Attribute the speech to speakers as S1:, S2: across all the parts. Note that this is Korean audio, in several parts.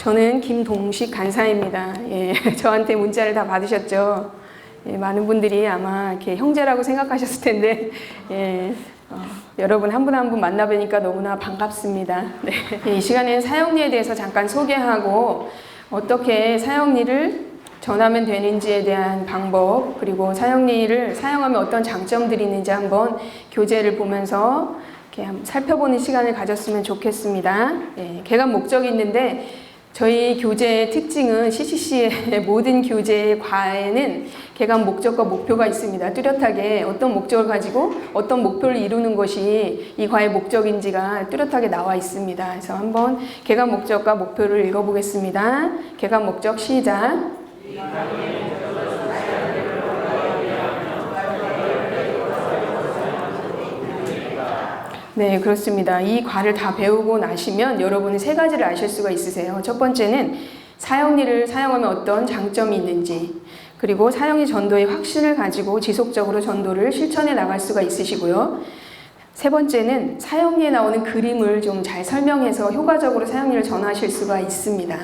S1: 저는 김동식 간사입니다. 예, 저한테 문자를 다 받으셨죠. 예, 많은 분들이 아마 이렇게 형제라고 생각하셨을 텐데, 예, 여러분 한 분 한 분 만나뵈니까 너무나 반갑습니다. 네, 이 시간에는 사형리에 대해서 잠깐 소개하고 어떻게 사형리를 전하면 되는지에 대한 방법, 그리고 사형리를 사용하면 어떤 장점들이 있는지 한번 교재를 보면서 이렇게 한번 살펴보는 시간을 가졌으면 좋겠습니다. 예, 개관 목적이 있는데 저희 교재의 특징은 CCC의 모든 교재의 과에는 개관 목적과 목표가 있습니다. 뚜렷하게 어떤 목적을 가지고 어떤 목표를 이루는 것이 이 과의 목적인지가 뚜렷하게 나와 있습니다. 그래서 한번 개관 목적과 목표를 읽어보겠습니다. 개관 목적 시작. 네, 그렇습니다. 이 과를 다 배우고 나시면 여러분은 세 가지를 아실 수가 있으세요. 첫 번째는 사형리를 사용하면 어떤 장점이 있는지, 그리고 사형리 전도의 확신을 가지고 지속적으로 전도를 실천해 나갈 수가 있으시고요. 세 번째는 사형리에 나오는 그림을 좀 잘 설명해서 효과적으로 사형리를 전하실 수가 있습니다.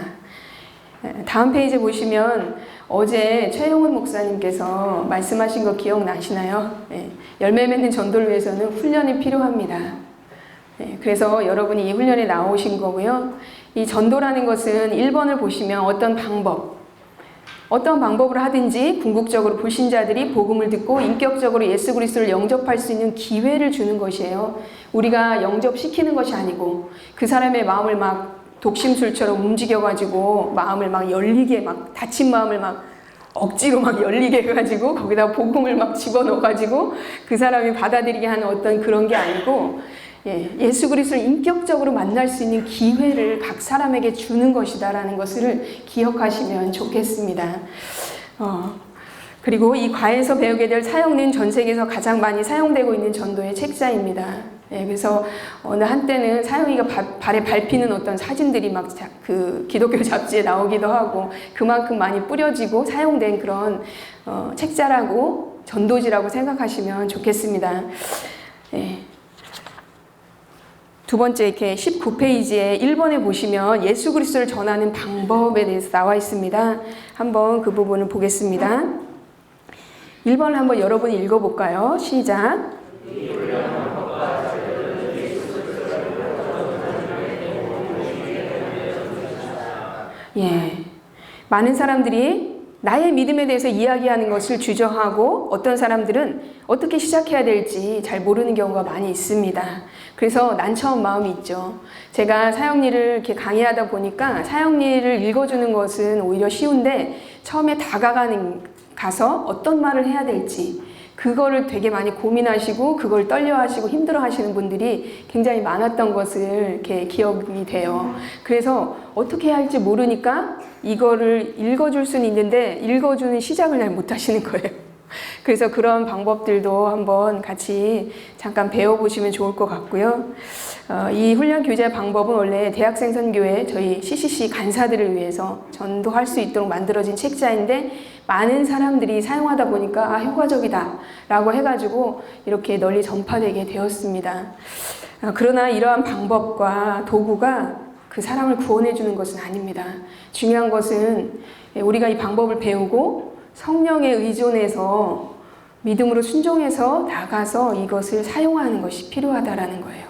S1: 다음 페이지 보시면 어제 최용훈 목사님께서 말씀하신 거 기억나시나요? 열매 맺는 전도를 위해서는 훈련이 필요합니다. 그래서 여러분이 이 훈련에 나오신 거고요. 이 전도라는 것은 1번을 보시면 어떤 방법으로 하든지 궁극적으로 불신자들이 복음을 듣고 인격적으로 예수 그리스도를 영접할 수 있는 기회를 주는 것이에요. 우리가 영접시키는 것이 아니고 그 사람의 마음을 막 독심술처럼 움직여가지고 마음을 막 열리게, 막 다친 마음을 막 억지로 막 열리게 해가지고 거기다 복음을 막 집어넣어가지고 그 사람이 받아들이게 하는 어떤 그런 게 아니고, 예수 그리스도를 인격적으로 만날 수 있는 기회를 각 사람에게 주는 것이다라는 것을 기억하시면 좋겠습니다. 그리고 이 과에서 배우게 될 사형리는 전 세계에서 가장 많이 사용되고 있는 전도의 책자입니다. 그래서 어느 한때는 사형리가 발에 밟히는 어떤 사진들이 막 그 기독교 잡지에 나오기도 하고 그만큼 많이 뿌려지고 사용된 그런 책자라고 전도지라고 생각하시면 좋겠습니다. 두 번째 이렇게 19페이지에 1번에 보시면 예수 그리스도를 전하는 방법에 대해서 나와 있습니다. 한번 그 부분을 보겠습니다. 1번을 한번 여러분이 읽어볼까요? 시작. 많은 사람들이 나의 믿음에 대해서 이야기하는 것을 주저하고 어떤 사람들은 어떻게 시작해야 될지 잘 모르는 경우가 많이 있습니다. 그래서 난처한 마음이 있죠. 제가 사형리를 이렇게 강의하다 보니까 사형리를 읽어주는 것은 오히려 쉬운데 처음에 가서 어떤 말을 해야 될지 그거를 되게 많이 고민하시고 그걸 떨려하시고 힘들어하시는 분들이 굉장히 많았던 것을 이렇게 기억이 돼요. 그래서 어떻게 해야 할지 모르니까 이거를 읽어줄 수는 있는데 읽어주는 시작을 잘 못하시는 거예요. 그래서 그런 방법들도 한번 같이 잠깐 배워보시면 좋을 것 같고요. 이 훈련 교재 방법은 원래 대학생 선교회 저희 CCC 간사들을 위해서 전도할 수 있도록 만들어진 책자인데 많은 사람들이 사용하다 보니까 효과적이다 라고 해가지고 이렇게 널리 전파되게 되었습니다. 그러나 이러한 방법과 도구가 그 사람을 구원해 주는 것은 아닙니다. 중요한 것은 우리가 이 방법을 배우고 성령에 의존해서 믿음으로 순종해서 나가서 이것을 사용하는 것이 필요하다라는 거예요.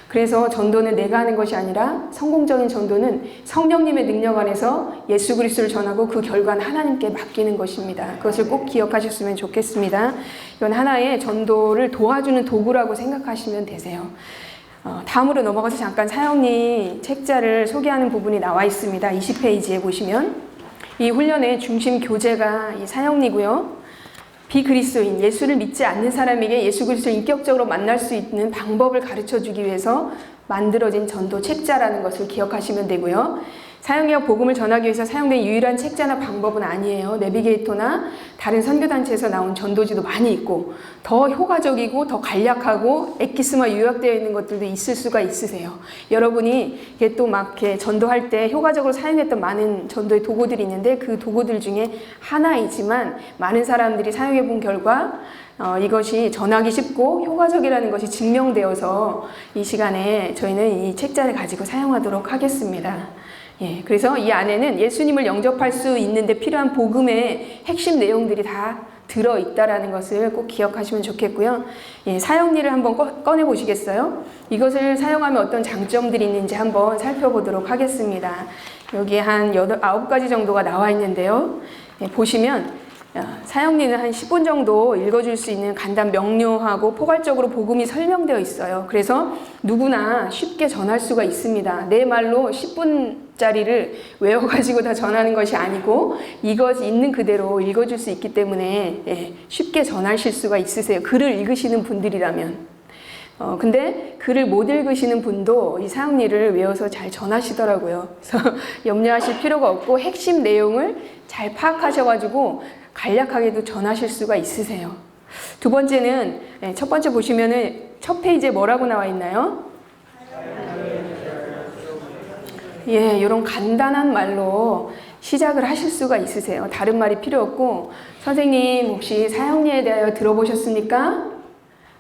S1: 그래서 전도는 내가 하는 것이 아니라 성공적인 전도는 성령님의 능력 안에서 예수 그리스도를 전하고 그 결과는 하나님께 맡기는 것입니다. 그것을 꼭 기억하셨으면 좋겠습니다. 이건 하나의 전도를 도와주는 도구라고 생각하시면 되세요. 다음으로 넘어가서 잠깐 사형리 책자를 소개하는 부분이 나와 있습니다. 20페이지에 보시면 이 훈련의 중심 교재가 이 사형리고요. 비그리스도인, 예수를 믿지 않는 사람에게 예수 그리스도를 인격적으로 만날 수 있는 방법을 가르쳐주기 위해서 만들어진 전도 책자라는 것을 기억하시면 되고요. 사형리와 복음을 전하기 위해서 사용된 유일한 책자나 방법은 아니에요. 내비게이터나 다른 선교단체에서 나온 전도지도 많이 있고 더 효과적이고 더 간략하고 엑기스마 요약되어 있는 것들도 있을 수가 있으세요. 여러분이 이게 또 막 이렇게 전도할 때 효과적으로 사용했던 많은 전도의 도구들이 있는데 그 도구들 중에 하나이지만 많은 사람들이 사용해 본 결과 이것이 전하기 쉽고 효과적이라는 것이 증명되어서 이 시간에 저희는 이 책자를 가지고 사용하도록 하겠습니다. 예, 그래서 이 안에는 예수님을 영접할 수 있는데 필요한 복음의 핵심 내용들이 다 들어있다라는 것을 꼭 기억하시면 좋겠고요. 예, 사용리를 한번 꺼내 보시겠어요? 이것을 사용하면 어떤 장점들이 있는지 한번 살펴보도록 하겠습니다. 여기에 한 9가지 정도가 나와 있는데요. 예, 보시면 사용리는 한 10분 정도 읽어줄 수 있는 간단 명료하고 포괄적으로 복음이 설명되어 있어요. 그래서 누구나 쉽게 전할 수가 있습니다. 내 말로 10분짜리를 외워가지고 다 전하는 것이 아니고 이것 있는 그대로 읽어줄 수 있기 때문에 쉽게 전하실 수가 있으세요. 글을 읽으시는 분들이라면. 근데 글을 못 읽으시는 분도 이 사용리를 외워서 잘 전하시더라고요. 그래서 염려하실 필요가 없고 핵심 내용을 잘 파악하셔가지고 간략하게도 전하실 수가 있으세요. 두 번째는 첫 번째 보시면은 첫 페이지에 뭐라고 나와 있나요? 예, 이런 간단한 말로 시작을 하실 수가 있으세요. 다른 말이 필요 없고 선생님 혹시 사용리에 대하여 들어보셨습니까?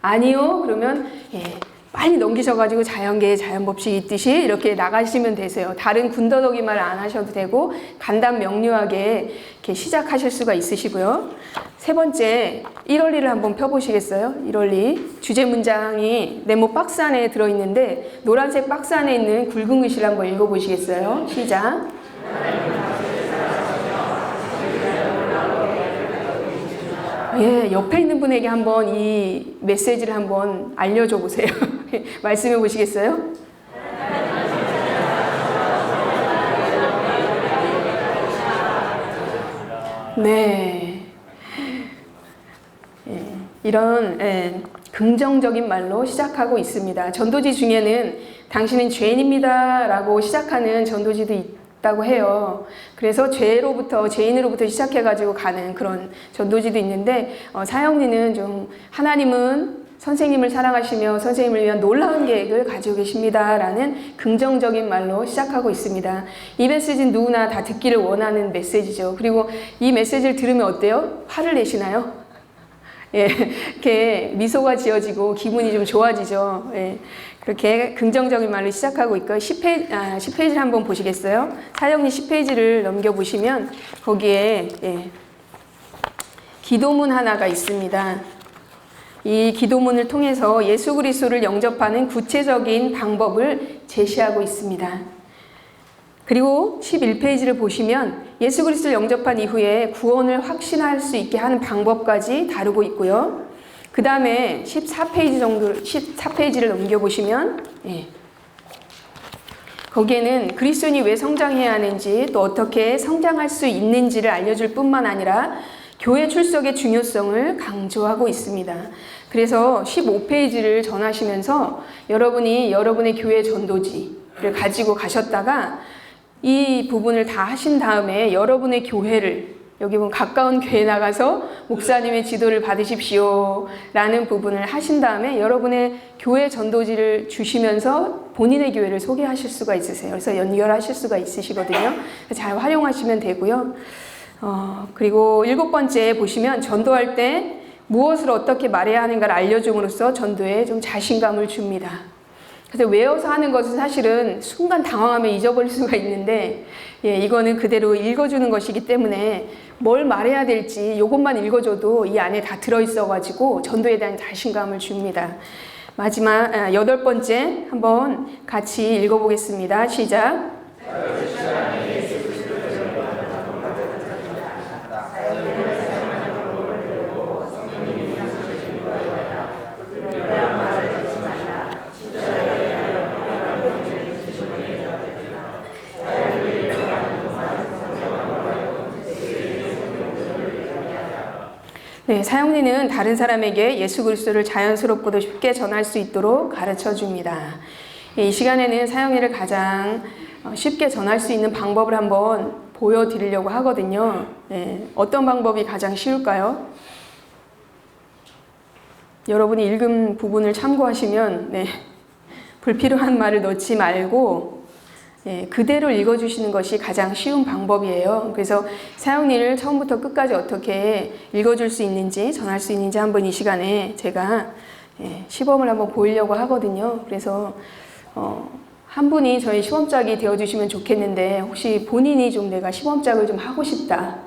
S1: 아니요. 그러면 빨리 넘기셔가지고 자연계의 자연법칙이 있듯이 이렇게 나가시면 되세요. 다른 군더더기 말 안 하셔도 되고 간단 명료하게 이렇게 시작하실 수가 있으시고요. 세 번째, 1원리를 한번 펴보시겠어요? 1원리. 주제 문장이 네모 박스 안에 들어있는데 노란색 박스 안에 있는 굵은 글씨를 한번 읽어보시겠어요? 시작. 예, 옆에 있는 분에게 한번 이 메시지를 한번 알려줘 보세요. 말씀해 보시겠어요? 네. 예, 이런 긍정적인 말로 시작하고 있습니다. 전도지 중에는 당신은 죄인입니다 라고 시작하는 전도지도 있다고 해요. 그래서 죄인으로부터 시작해가지고 가는 그런 전도지도 있는데, 사형리는 좀 하나님은 선생님을 사랑하시며 선생님을 위한 놀라운 계획을 가지고 계십니다 라는 긍정적인 말로 시작하고 있습니다. 이 메시지는 누구나 다 듣기를 원하는 메시지죠. 그리고 이 메시지를 들으면 어때요? 화를 내시나요? 예, 이렇게 미소가 지어지고 기분이 좀 좋아지죠. 예, 그렇게 긍정적인 말로 시작하고 있고요. 10페이지를 한번 보시겠어요? 사형리 10페이지를 넘겨보시면 거기에 기도문 하나가 있습니다. 이 기도문을 통해서 예수 그리스도를 영접하는 구체적인 방법을 제시하고 있습니다. 그리고 11페이지를 보시면 예수 그리스도를 영접한 이후에 구원을 확신할 수 있게 하는 방법까지 다루고 있고요. 그 다음에 14페이지를 넘겨보시면 거기에는 그리스도인이 왜 성장해야 하는지 또 어떻게 성장할 수 있는지를 알려줄 뿐만 아니라 교회 출석의 중요성을 강조하고 있습니다. 그래서 15페이지를 전하시면서 여러분이 여러분의 교회 전도지를 가지고 가셨다가 이 부분을 다 하신 다음에 여러분의 교회를 여기 보면 가까운 교회에 나가서 목사님의 지도를 받으십시오 라는 부분을 하신 다음에 여러분의 교회 전도지를 주시면서 본인의 교회를 소개하실 수가 있으세요. 그래서 연결하실 수가 있으시거든요. 잘 활용하시면 되고요. 그리고 7번째 보시면 전도할 때 무엇을 어떻게 말해야 하는가를 알려줌으로써 전도에 좀 자신감을 줍니다. 그래서 외워서 하는 것은 사실은 순간 당황하면 잊어버릴 수가 있는데 이거는 그대로 읽어주는 것이기 때문에 뭘 말해야 될지 이것만 읽어줘도 이 안에 다 들어있어가지고 전도에 대한 자신감을 줍니다. 마지막 8번째 한번 같이 읽어보겠습니다. 시작. 네, 사형리는 다른 사람에게 예수 그리스도를 자연스럽고도 쉽게 전할 수 있도록 가르쳐 줍니다. 이 시간에는 사형리를 가장 쉽게 전할 수 있는 방법을 한번 보여드리려고 하거든요. 어떤 방법이 가장 쉬울까요? 여러분이 읽은 부분을 참고하시면 불필요한 말을 넣지 말고 그대로 읽어주시는 것이 가장 쉬운 방법이에요. 그래서 사형리를 처음부터 끝까지 어떻게 읽어줄 수 있는지 전할 수 있는지 한번 이 시간에 제가 시범을 한번 보이려고 하거든요. 그래서 한 분이 저희 시범짝이 되어주시면 좋겠는데 혹시 본인이 좀 내가 시범짝을 좀 하고 싶다.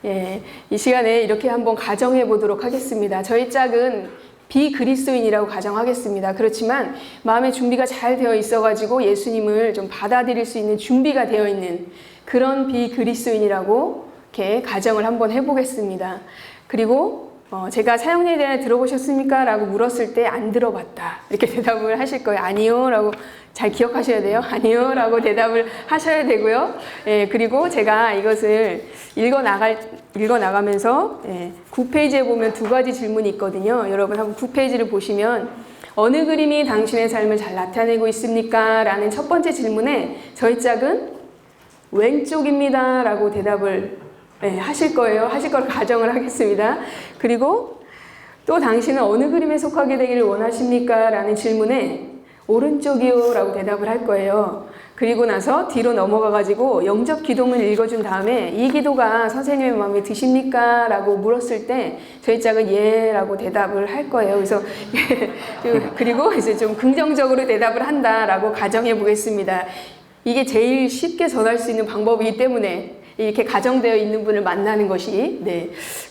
S1: 예, 이 시간에 이렇게 한번 가정해 보도록 하겠습니다. 저희 짝은 비그리스도인이라고 가정하겠습니다. 그렇지만 마음의 준비가 잘 되어 있어가지고 예수님을 좀 받아들일 수 있는 준비가 되어 있는 그런 비그리스도인이라고 이렇게 가정을 한번 해보겠습니다. 그리고 제가 사형리에 대해 들어보셨습니까? 라고 물었을 때 안 들어봤다. 이렇게 대답을 하실 거예요. 아니요. 라고 잘 기억하셔야 돼요. 아니요. 라고 대답을 하셔야 되고요. 예, 그리고 제가 이것을 읽어나가면서 9페이지에 보면 두 가지 질문이 있거든요. 여러분 한번 9페이지를 보시면 어느 그림이 당신의 삶을 잘 나타내고 있습니까? 라는 첫 번째 질문에 저희 짝은 왼쪽입니다. 라고 대답을 하실 거예요. 하실 걸 가정을 하겠습니다. 그리고 또 당신은 어느 그림에 속하게 되기를 원하십니까? 라는 질문에 오른쪽이요. 라고 대답을 할 거예요. 그리고 나서 뒤로 넘어가 가지고 영접 기도문을 읽어준 다음에 이 기도가 선생님의 마음에 드십니까? 라고 물었을 때 저희 짝은 예 라고 대답을 할 거예요. 그래서 그리고 이제 좀 긍정적으로 대답을 한다 라고 가정해 보겠습니다. 이게 제일 쉽게 전할 수 있는 방법이기 때문에 이렇게 가정되어 있는 분을 만나는 것이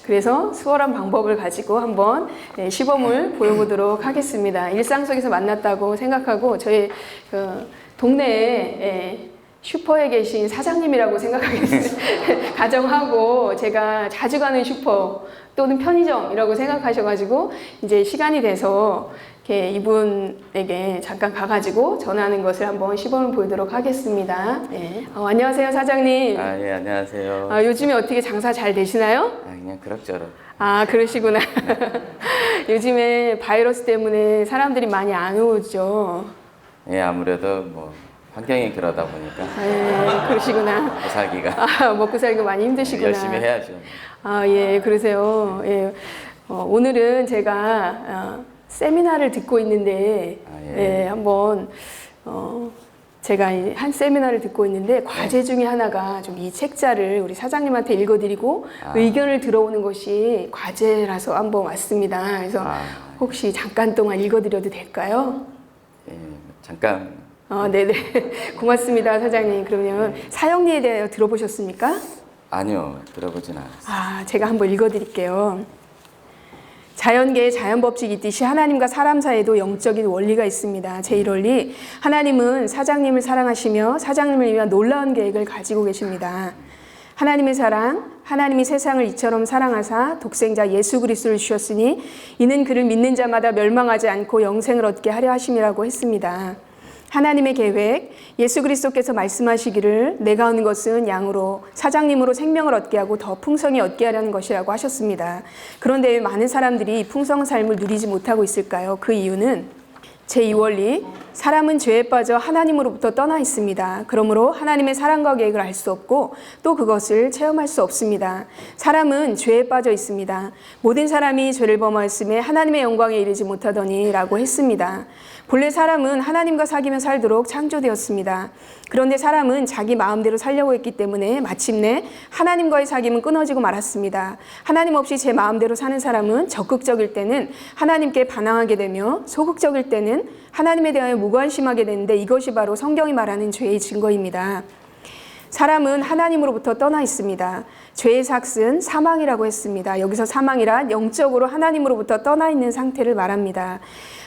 S1: 그래서 수월한 방법을 가지고 한번 시범을 보여보도록 하겠습니다. 일상 속에서 만났다고 생각하고 저희 동네에 슈퍼에 계신 사장님이라고 생각하겠습니다. 가정하고 제가 자주 가는 슈퍼 또는 편의점이라고 생각하셔가지고 이제 시간이 돼서 이렇게 이분에게 잠깐 가가지고 전하는 것을 한번 시범을 보도록 하겠습니다. 안녕하세요, 사장님.
S2: 예, 안녕하세요.
S1: 요즘에 어떻게 장사 잘 되시나요?
S2: 그냥 그럭저럭.
S1: 그러시구나. 요즘에 바이러스 때문에 사람들이 많이 안 오죠.
S2: 예, 아무래도 뭐 환경이 그러다 보니까.
S1: 그러시구나.
S2: 먹고 살기가.
S1: 먹고 살기가 많이 힘드시구나.
S2: 열심히 해야죠.
S1: 예, 그러세요. 예. 오늘은 제가 세미나를 듣고 있는데, 한번, 제가 한 세미나를 듣고 있는데, 과제 중에 하나가 좀 이 책자를 우리 사장님한테 읽어드리고, 의견을 들어오는 것이 과제라서 한번 왔습니다. 그래서 혹시 잠깐 동안 읽어드려도 될까요?
S2: 예, 잠깐.
S1: 네네. 고맙습니다, 사장님. 그러면 사형리에 대해 들어보셨습니까?
S2: 아니요, 들어보진 않았어요.
S1: 제가 한번 읽어드릴게요. 자연계의 자연법칙이 있듯이 하나님과 사람 사이에도 영적인 원리가 있습니다. 제1원리, 하나님은 사장님을 사랑하시며 사장님을 위한 놀라운 계획을 가지고 계십니다. 하나님의 사랑, 하나님이 세상을 이처럼 사랑하사 독생자 예수 그리스도를 주셨으니 이는 그를 믿는 자마다 멸망하지 않고 영생을 얻게 하려 하심이라고 했습니다. 하나님의 계획, 예수 그리스도께서 말씀하시기를 내가 오는 것은 양으로 사장님으로 생명을 얻게 하고 더 풍성히 얻게 하려는 것이라고 하셨습니다. 그런데 왜 많은 사람들이 풍성한 삶을 누리지 못하고 있을까요? 그 이유는 제2원리, 사람은 죄에 빠져 하나님으로부터 떠나 있습니다. 그러므로 하나님의 사랑과 계획을 알 수 없고 또 그것을 체험할 수 없습니다. 사람은 죄에 빠져 있습니다. 모든 사람이 죄를 범하였음에 하나님의 영광에 이르지 못하더니 라고 했습니다. 본래 사람은 하나님과 사귀며 살도록 창조되었습니다. 그런데 사람은 자기 마음대로 살려고 했기 때문에 마침내 하나님과의 사귐은 끊어지고 말았습니다. 하나님 없이 제 마음대로 사는 사람은 적극적일 때는 하나님께 반항하게 되며 소극적일 때는 하나님에 대하여 무관심하게 되는데 이것이 바로 성경이 말하는 죄의 증거입니다. 사람은 하나님으로부터 떠나 있습니다. 죄의 삭은 사망이라고 했습니다. 여기서 사망이란 영적으로 하나님으로부터 떠나 있는 상태를 말합니다.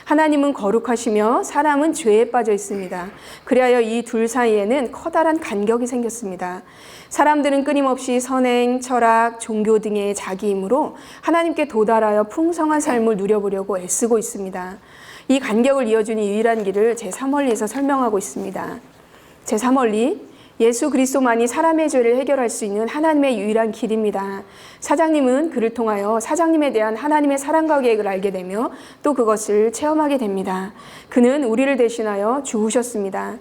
S1: 하나님은 거룩하시며 사람은 죄에 빠져 있습니다. 그리하여 이 둘 사이에는 커다란 간격이 생겼습니다. 사람들은 끊임없이 선행, 철학, 종교 등의 자기 힘으로 하나님께 도달하여 풍성한 삶을 누려보려고 애쓰고 있습니다. 이 간격을 이어주는 유일한 길을 제3원리에서 설명하고 있습니다. 제3원리, 예수 그리스도만이 사람의 죄를 해결할 수 있는 하나님의 유일한 길입니다. 사장님은 그를 통하여 사장님에 대한 하나님의 사랑과 계획을 알게 되며 또 그것을 체험하게 됩니다. 그는 우리를 대신하여 죽으셨습니다.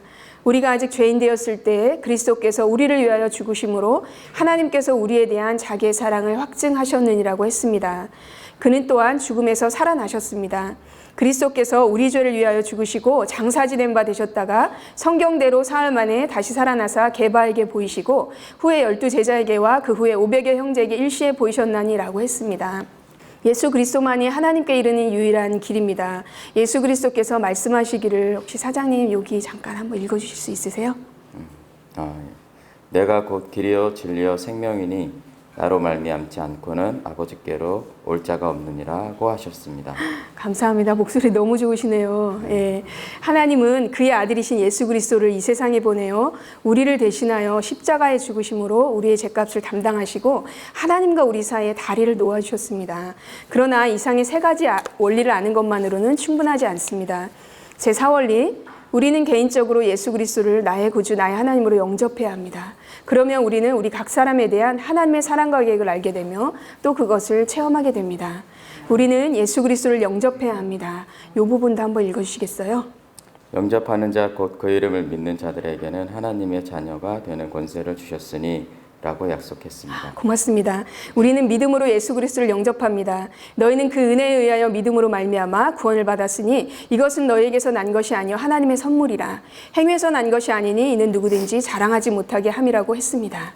S1: 우리가 아직 죄인 되었을 때 그리스도께서 우리를 위하여 죽으심으로 하나님께서 우리에 대한 자기의 사랑을 확증하셨느니라고 했습니다. 그는 또한 죽음에서 살아나셨습니다. 그리스도께서 우리 죄를 위하여 죽으시고 장사지된 바 되셨다가 성경대로 사흘 만에 다시 살아나사 게바에게 보이시고 후에 12 제자에게와 그 후에 500여 형제에게 일시에 보이셨나니라고 했습니다. 예수 그리스도만이 하나님께 이르는 유일한 길입니다. 예수 그리스도께서 말씀하시기를 혹시 사장님 여기 잠깐 한번 읽어주실 수 있으세요?
S2: 예. 내가 곧 길이요 진리요 생명이니 나로 말미암지 않고는 아버지께로 올 자가 없느니라고 하셨습니다.
S1: 감사합니다. 목소리 너무 좋으시네요. 예. 하나님은 그의 아들이신 예수 그리스도를 이 세상에 보내어 우리를 대신하여 십자가에 죽으심으로 우리의 죄값을 담당하시고 하나님과 우리 사이에 다리를 놓아주셨습니다. 그러나 이상의 세 가지 원리를 아는 것만으로는 충분하지 않습니다. 제4원리, 우리는 개인적으로 예수 그리스도를 나의 구주, 나의 하나님으로 영접해야 합니다. 그러면 우리는 우리 각 사람에 대한 하나님의 사랑과 계획을 알게 되며 또 그것을 체험하게 됩니다. 우리는 예수 그리스도를 영접해야 합니다. 이 부분도 한번 읽어주시겠어요?
S2: 영접하는 자 곧 그 이름을 믿는 자들에게는 하나님의 자녀가 되는 권세를 주셨으니 라고 약속했습니다.
S1: 고맙습니다. 우리는 믿음으로 예수 그리스도를 영접합니다. 너희는 그 은혜에 의하여 믿음으로 말미암아 구원을 받았으니 이것은 너희에게서 난 것이 아니요 하나님의 선물이라. 행위에서 난 것이 아니니 이는 누구든지 자랑하지 못하게 함이라고 했습니다.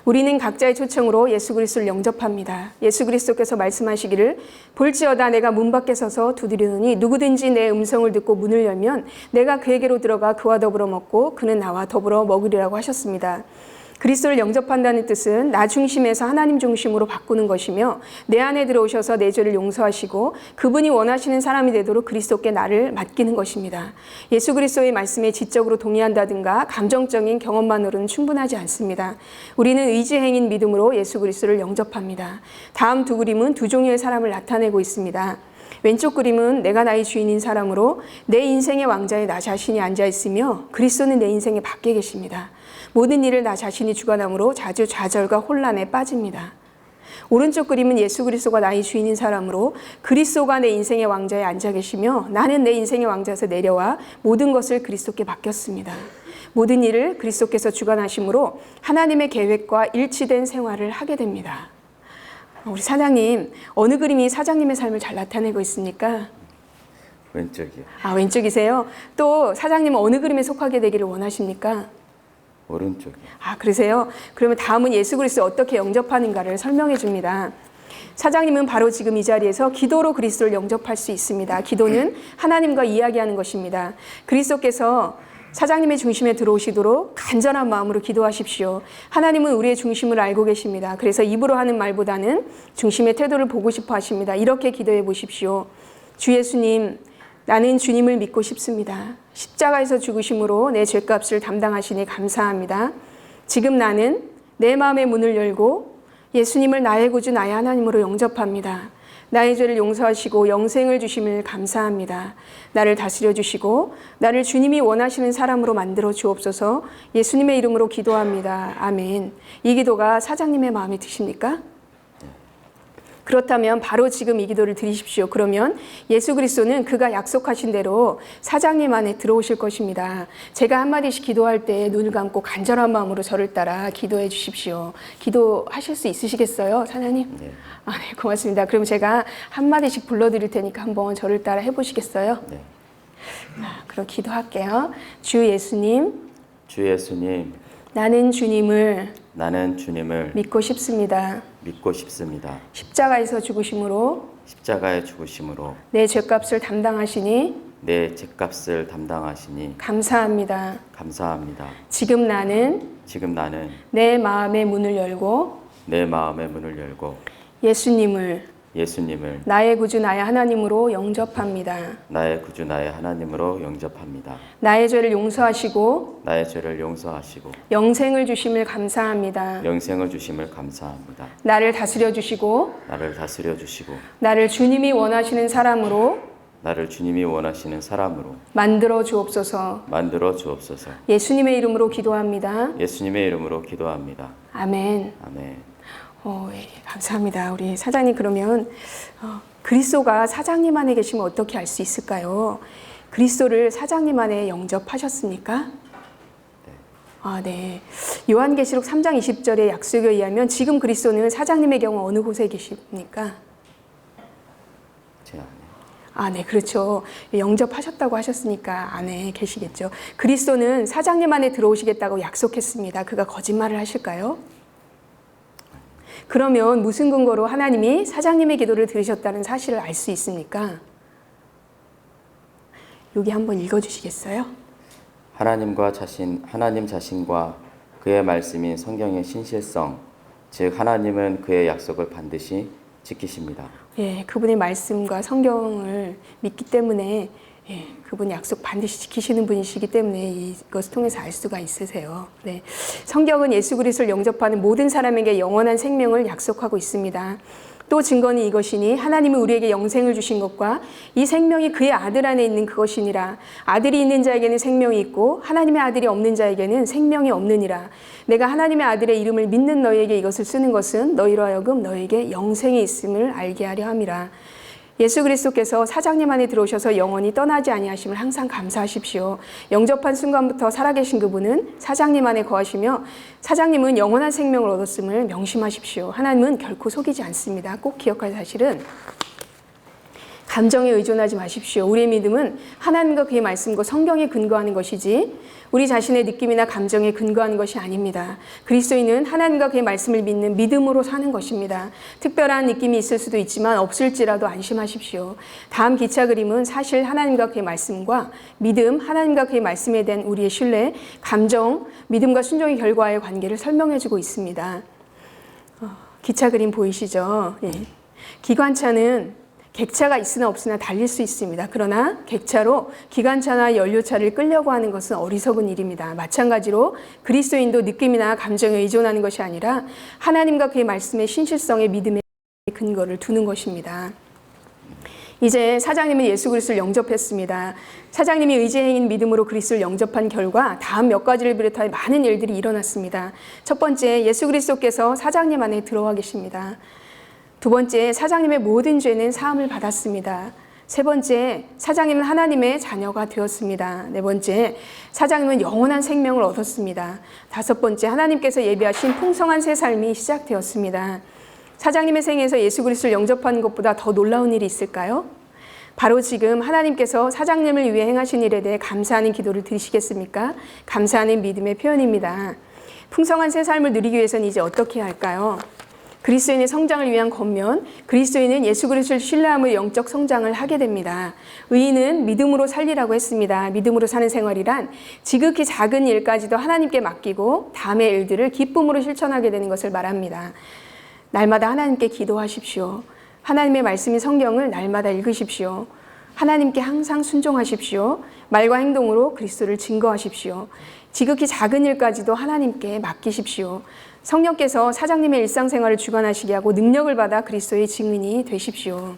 S1: 우리는 각자의 초청으로 예수 그리스도를 영접합니다. 예수 그리스도께서 말씀하시기를 볼지어다 내가 문 밖에 서서 두드리노니 누구든지 내 음성을 듣고 문을 열면 내가 그에게로 들어가 그와 더불어 먹고 그는 나와 더불어 먹으리라고 하셨습니다. 그리스도를 영접한다는 뜻은 나 중심에서 하나님 중심으로 바꾸는 것이며 내 안에 들어오셔서 내 죄를 용서하시고 그분이 원하시는 사람이 되도록 그리스도께 나를 맡기는 것입니다. 예수 그리스도의 말씀에 지적으로 동의한다든가 감정적인 경험만으로는 충분하지 않습니다. 우리는 의지행인 믿음으로 예수 그리스도를 영접합니다. 다음 두 그림은 두 종류의 사람을 나타내고 있습니다. 왼쪽 그림은 내가 나의 주인인 사람으로 내 인생의 왕자에 나 자신이 앉아 있으며 그리스도는 내 인생에 밖에 계십니다. 모든 일을 나 자신이 주관함으로 자주 좌절과 혼란에 빠집니다. 오른쪽 그림은 예수 그리스도가 나의 주인인 사람으로 그리스도가 내 인생의 왕자에 앉아 계시며 나는 내 인생의 왕자에서 내려와 모든 것을 그리스도께 맡겼습니다. 모든 일을 그리스도께서 주관하심으로 하나님의 계획과 일치된 생활을 하게 됩니다. 우리 사장님, 어느 그림이 사장님의 삶을 잘 나타내고 있습니까?
S2: 왼쪽이요.
S1: 왼쪽이세요? 또 사장님은 어느 그림에 속하게 되기를 원하십니까?
S2: 오른쪽이요.
S1: 그러세요? 그러면 다음은 예수 그리스도를 어떻게 영접하는가를 설명해 줍니다. 사장님은 바로 지금 이 자리에서 기도로 그리스도를 영접할 수 있습니다. 기도는 하나님과 이야기하는 것입니다. 그리스도께서 사장님의 중심에 들어오시도록 간절한 마음으로 기도하십시오. 하나님은 우리의 중심을 알고 계십니다. 그래서 입으로 하는 말보다는 중심의 태도를 보고 싶어 하십니다. 이렇게 기도해 보십시오. 주 예수님, 나는 주님을 믿고 싶습니다. 십자가에서 죽으심으로 내 죄값을 담당하시니 감사합니다. 지금 나는 내 마음의 문을 열고 예수님을 나의 구주, 나의 하나님으로 영접합니다. 나의 죄를 용서하시고 영생을 주심을 감사합니다. 나를 다스려 주시고 나를 주님이 원하시는 사람으로 만들어 주옵소서. 예수님의 이름으로 기도합니다. 아멘. 이 기도가 사장님의 마음에 드십니까? 그렇다면 바로 지금 이 기도를 드리십시오. 그러면 예수 그리스도는 그가 약속하신 대로 사장님 안에 들어오실 것입니다. 제가 한마디씩 기도할 때 눈을 감고 간절한 마음으로 저를 따라 기도해 주십시오. 기도하실 수 있으시겠어요, 사장님?
S2: 네.
S1: 네, 고맙습니다. 그럼 제가 한마디씩 불러드릴 테니까 한번 저를 따라 해보시겠어요?
S2: 네.
S1: 그럼 기도할게요. 주 예수님,
S2: 주 예수님,
S1: 나는 주님을
S2: 믿고 싶습니다.
S1: 십자가에서 죽으심으로
S2: 십자가의 죽으심으로
S1: 내 죄값을 담당하시니 감사합니다. 지금 나는 내 마음의 문을 열고 예수님을 나의 구주 나의 하나님으로 영접합니다. 나의 죄를 용서하시고 영생을 주심을 감사합니다. 나를 다스려 주시고 나를 주님이 원하시는 사람으로 만들어 주옵소서. 예수님의 이름으로 기도합니다. 아멘. 예, 감사합니다. 우리 사장님, 그러면 그리스도가 사장님 안에 계시면 어떻게 알 수 있을까요? 그리스도를 사장님 안에 영접하셨습니까? 네. 요한계시록 3장 20절의 약속에 의하면 지금 그리스도는 사장님의 경우 어느 곳에 계십니까?
S2: 제 안에.
S1: 네, 그렇죠. 영접하셨다고 하셨으니까 안에 계시겠죠. 그리스도는 사장님 안에 들어오시겠다고 약속했습니다. 그가 거짓말을 하실까요? 그러면 무슨 근거로 하나님이 사장님의 기도를 들으셨다는 사실을 알 수 있습니까? 여기 한번 읽어주시겠어요?
S2: 하나님 자신과 그의 말씀인 성경의 신실성, 즉 하나님은 그의 약속을 반드시 지키십니다.
S1: 예, 그분의 말씀과 성경을 믿기 때문에 예, 그분 약속 반드시 지키시는 분이시기 때문에 이것을 통해서 알 수가 있으세요. 네. 성경은 예수 그리스도를 영접하는 모든 사람에게 영원한 생명을 약속하고 있습니다. 또 증거는 이것이니 하나님이 우리에게 영생을 주신 것과 이 생명이 그의 아들 안에 있는 그것이니라. 아들이 있는 자에게는 생명이 있고 하나님의 아들이 없는 자에게는 생명이 없느니라. 내가 하나님의 아들의 이름을 믿는 너희에게 이것을 쓰는 것은 너희로 하여금 너희에게 영생이 있음을 알게 하려 함이라. 예수 그리스도께서 사장님 안에 들어오셔서 영원히 떠나지 아니하심을 항상 감사하십시오. 영접한 순간부터 살아계신 그분은 사장님 안에 거하시며 사장님은 영원한 생명을 얻었음을 명심하십시오. 하나님은 결코 속이지 않습니다. 꼭 기억할 사실은 감정에 의존하지 마십시오. 우리의 믿음은 하나님과 그의 말씀과 성경에 근거하는 것이지 우리 자신의 느낌이나 감정에 근거하는 것이 아닙니다. 그리스도인은 하나님과 그의 말씀을 믿는 믿음으로 사는 것입니다. 특별한 느낌이 있을 수도 있지만 없을지라도 안심하십시오. 다음 기차 그림은 사실 하나님과 그의 말씀과 믿음, 하나님과 그의 말씀에 대한 우리의 신뢰, 감정, 믿음과 순종의 결과의 관계를 설명해주고 있습니다. 기차 그림 보이시죠? 예. 기관차는 객차가 있으나 없으나 달릴 수 있습니다. 그러나 객차로 기관차나 연료차를 끌려고 하는 것은 어리석은 일입니다. 마찬가지로 그리스도인도 느낌이나 감정에 의존하는 것이 아니라 하나님과 그의 말씀의 신실성에 믿음의 근거를 두는 것입니다. 이제 사장님은 예수 그리스도를 영접했습니다. 사장님이 의지행인 믿음으로 그리스도를 영접한 결과 다음 몇 가지를 비롯한 많은 일들이 일어났습니다. 첫 번째, 예수 그리스도께서 사장님 안에 들어와 계십니다. 두 번째, 사장님의 모든 죄는 사함을 받았습니다. 세 번째, 사장님은 하나님의 자녀가 되었습니다. 네 번째, 사장님은 영원한 생명을 얻었습니다. 다섯 번째, 하나님께서 예비하신 풍성한 새 삶이 시작되었습니다. 사장님의 생에서 예수 그리스도를 영접하는 것보다 더 놀라운 일이 있을까요? 바로 지금 하나님께서 사장님을 위해 행하신 일에 대해 감사하는 기도를 드리시겠습니까? 감사하는 믿음의 표현입니다. 풍성한 새 삶을 누리기 위해서는 이제 어떻게 해야 할까요? 그리스도인의 성장을 위한 겉면, 그리스도인은 예수 그리스도를 신뢰함으로 영적 성장을 하게 됩니다. 의인은 믿음으로 살리라고 했습니다. 믿음으로 사는 생활이란 지극히 작은 일까지도 하나님께 맡기고 다음의 일들을 기쁨으로 실천하게 되는 것을 말합니다. 날마다 하나님께 기도하십시오. 하나님의 말씀인 성경을 날마다 읽으십시오. 하나님께 항상 순종하십시오. 말과 행동으로 그리스도를 증거하십시오. 지극히 작은 일까지도 하나님께 맡기십시오. 성령께서 사장님의 일상생활을 주관하시게 하고 능력을 받아 그리스도의 증인이 되십시오.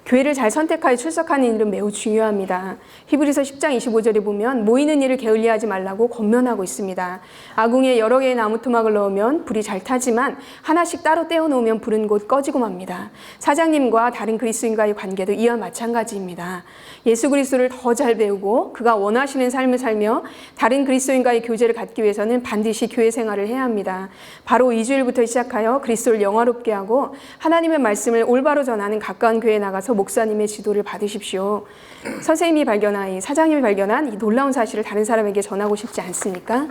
S1: 교회를 잘 선택하여 출석하는 일은 매우 중요합니다. 히브리서 10장 25절에 보면 모이는 일을 게을리하지 말라고 권면하고 있습니다. 아궁이에 여러 개의 나무 토막을 넣으면 불이 잘 타지만 하나씩 따로 떼어놓으면 불은 곧 꺼지고 맙니다. 사장님과 다른 그리스도인과의 관계도 이와 마찬가지입니다. 예수 그리스도를 더 잘 배우고 그가 원하시는 삶을 살며 다른 그리스도인과의 교제를 갖기 위해서는 반드시 교회 생활을 해야 합니다. 바로 2주일부터 시작하여 그리스도를 영화롭게 하고 하나님의 말씀을 올바로 전하는 가까운 교회에 나가서 목사님의 지도를 받으십시오. 선생님이 발견한, 사장님이 발견한 이 놀라운 사실을 다른 사람에게 전하고 싶지 않습니까?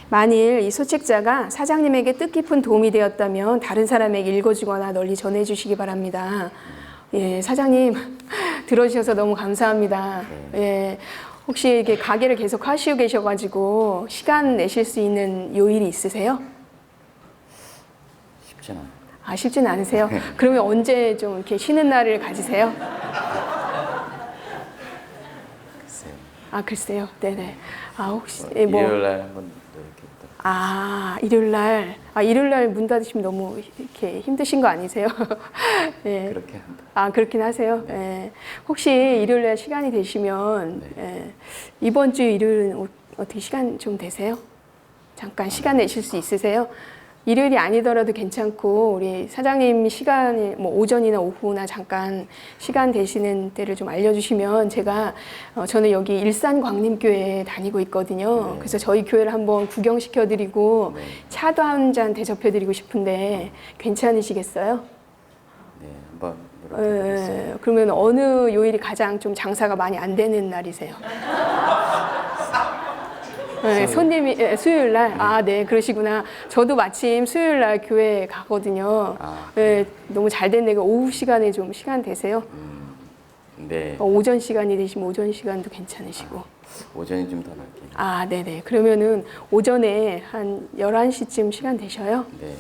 S1: 만일 이 소책자가 사장님에게 뜻깊은 도움이 되었다면 다른 사람에게 읽어주거나 널리 전해주시기 바랍니다. 예, 사장님 들어주셔서 너무 감사합니다. 예, 혹시 이렇게 가게를 계속 하시고 계셔가지고 시간 내실 수 있는 요일이 있으세요?
S2: 쉽진 않아요.
S1: 아, 쉽지는 않으세요? 그러면 언제 좀 이렇게 쉬는 날을 가지세요?
S2: 글쎄요.
S1: 아, 글쎄요. 네네. 아, 혹시 뭐
S2: 일요일 날 한번 또 이렇게 있다.
S1: 아, 일요일 날. 아, 일요일 날 문 닫으시면 너무 이렇게 힘드신 거 아니세요? 예.
S2: 그렇게 한다.
S1: 아, 그렇긴 하세요.
S2: 네.
S1: 예. 혹시 일요일 날 시간이 되시면 예. 이번 주 일요일은 어떻게 시간 좀 되세요? 잠깐 시간 내실 수 있으세요? 일요일이 아니더라도 괜찮고 우리 사장님 시간이 뭐 오전이나 오후나 잠깐 시간 되시는 때를 좀 알려주시면 제가 저는 여기 일산 광림교회에 다니고 있거든요.
S2: 네.
S1: 그래서 저희 교회를 한번 구경시켜드리고
S2: 네.
S1: 차도 한 잔 대접해드리고 싶은데 괜찮으시겠어요?
S2: 네, 한번 노력해보겠습니다.
S1: 그러면 어느 요일이 가장 좀 장사가 많이 안 되는 날이세요? 네, 손님이 수요일 날. 아, 네, 그러시구나. 저도 마침 수요일 날 교회 가거든요.
S2: 아,
S1: 네, 너무 잘 됐네. 오후 시간에 좀 시간 되세요?
S2: 네.
S1: 오전 시간이 되시면 오전 시간도 괜찮으시고.
S2: 오전이 좀 더 낫긴.
S1: 아, 네네. 그러면은 오전에 한 11시쯤 시간 되셔요?
S2: 네.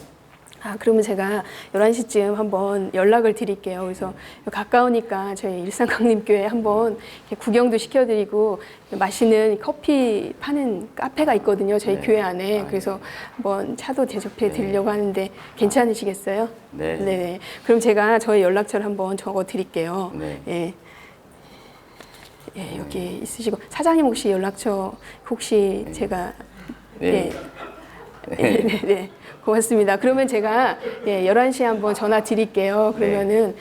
S1: 아, 그러면 제가 11시쯤 한번 연락을 드릴게요. 그래서 가까우니까 저희 일산강림교회 한번 이렇게 구경도 시켜드리고 맛있는 커피 파는 카페가 있거든요. 저희
S2: 네.
S1: 교회 안에.
S2: 아,
S1: 그래서 한번 차도 대접해
S2: 네.
S1: 드리려고 하는데 괜찮으시겠어요?
S2: 네.
S1: 네네. 그럼 제가 저희 연락처를 한번 적어 드릴게요.
S2: 네.
S1: 예. 예, 여기 있으시고 사장님 혹시 연락처 혹시 제가
S2: 네.
S1: 네, 네. 고맙습니다. 그러면 제가 11시에 한번 전화 드릴게요. 그러면은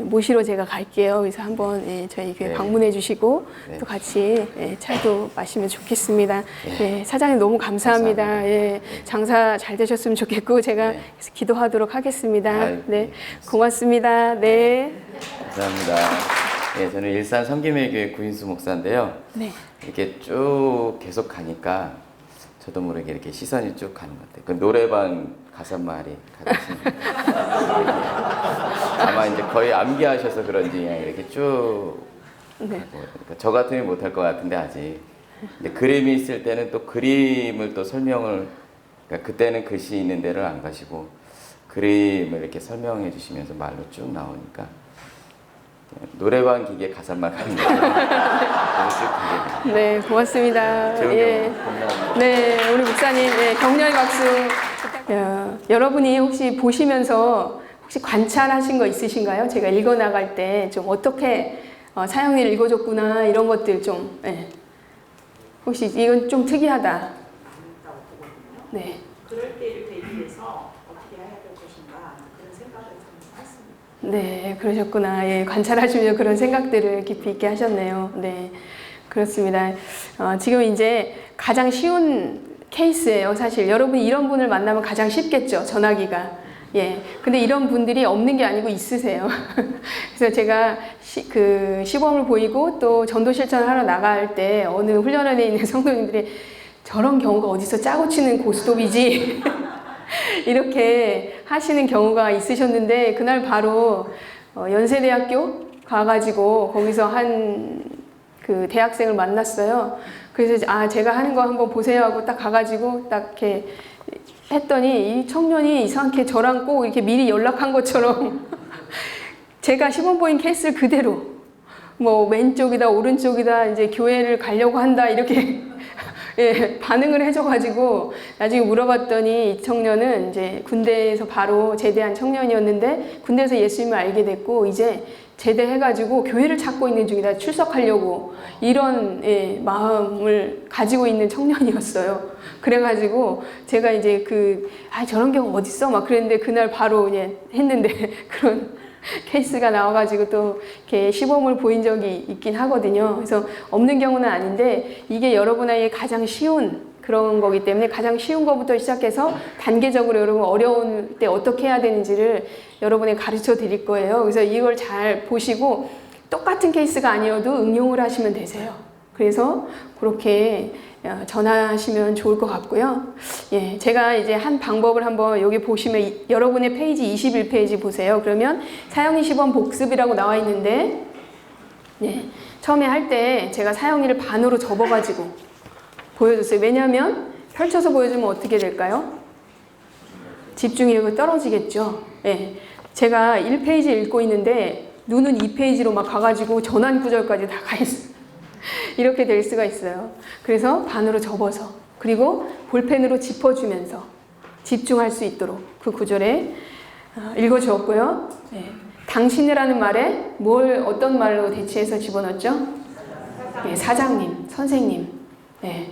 S1: 모시러 제가 갈게요. 그래서 한번 저희 교회
S2: 네.
S1: 방문해 주시고
S2: 네.
S1: 또 같이 차도 마시면 좋겠습니다. 사장님 너무 감사합니다.
S2: 감사합니다.
S1: 장사 잘 되셨으면 좋겠고 제가
S2: 네.
S1: 기도하도록 하겠습니다.
S2: 아유,
S1: 네, 고맙습니다. 네.
S2: 감사합니다. 예, 저는 일산 성김회교회 구인수 목사인데요.
S1: 네.
S2: 이렇게 쭉 계속 가니까 저도 모르게 이렇게 시선이 쭉 가는 것 같아요. 그 노래방 가사말이 가듯이 아마 이제 거의 암기하셔서 그런지 그냥 이렇게 쭉
S1: 네.
S2: 가고, 그러니까 저 같으면 못할 것 같은데 아직. 근데 그림이 있을 때는 또 그림을 또 설명을, 그러니까 그때는 글씨 있는 데를 안 가시고 그림을 이렇게 설명해 주시면서 말로 쭉 나오니까 노래방 기계 가사말 가는 거예요.
S1: 네, 고맙습니다. 예. 네, 우리 목사님, 격려의 박수. 여러분이 혹시 보시면서 혹시 관찰하신 거 있으신가요? 제가 읽어 나갈 때 좀 어떻게 사형리를 읽어줬구나 이런 것들 좀 혹시 이건 좀 특이하다. 네.
S3: 그럴 때를 대비해서 어떻게 해야 될 것인가 그런 생각을 좀 했습니다.
S1: 네, 그러셨구나. 예, 관찰하시면서 그런 생각들을 깊이 있게 하셨네요. 네, 그렇습니다. 지금 이제 가장 쉬운 케이스예요. 사실 여러분이 이런 분을 만나면 가장 쉽겠죠. 전화기가. 예, 근데 이런 분들이 없는 게 아니고 있으세요. 그래서 제가 그 시범을 보이고 또 전도 실천을 하러 나갈 때 어느 훈련원에 있는 성도님들이 저런 경우가 어디서 짜고 치는 고스톱이지 이렇게 하시는 경우가 있으셨는데 그날 바로 연세대학교 가가지고 거기서 한 그 대학생을 만났어요. 그래서 제가 하는 거 한번 보세요 하고 딱 가가지고 딱 이렇게 했더니 이 청년이 이상하게 저랑 꼭 이렇게 미리 연락한 것처럼 제가 시범 보인 케이스를 그대로 뭐 왼쪽이다 오른쪽이다 이제 교회를 가려고 한다 이렇게 반응을 해줘가지고 나중에 물어봤더니 이 청년은 이제 군대에서 바로 제대한 청년이었는데 군대에서 예수님을 알게 됐고 이제 제대해가지고 교회를 찾고 있는 중이다. 출석하려고 이런 마음을 가지고 있는 청년이었어요. 그래가지고 제가 이제 저런 경우 어딨어? 막 그랬는데 그날 바로 했는데 그런 케이스가 나와가지고 또 이렇게 시범을 보인 적이 있긴 하거든요. 그래서 없는 경우는 아닌데 이게 여러분에게 가장 쉬운 그런 거기 때문에 가장 쉬운 것부터 시작해서 단계적으로 여러분 어려운 때 어떻게 해야 되는지를 여러분에게 가르쳐 드릴 거예요. 그래서 이걸 잘 보시고 똑같은 케이스가 아니어도 응용을 하시면 되세요. 그래서 그렇게 전하시면 좋을 것 같고요. 예, 제가 이제 한 방법을 한번 여기 보시면 여러분의 페이지 21페이지 보세요. 그러면 사형리 시범 복습이라고 나와 있는데 처음에 할 때 제가 사형리를 반으로 접어가지고 보여줬어요. 왜냐하면 펼쳐서 보여주면 어떻게 될까요? 집중력이 떨어지겠죠. 예, 제가 1페이지 읽고 있는데 눈은 2페이지로 막 가가지고 전환 구절까지 다 가 있어요. 이렇게 될 수가 있어요. 그래서 반으로 접어서 그리고 볼펜으로 짚어주면서 집중할 수 있도록 그 구절에 읽어주었고요. 네. 당신이라는 말에 어떤 말로 대체해서 집어넣었죠? 네, 사장님, 선생님. 네.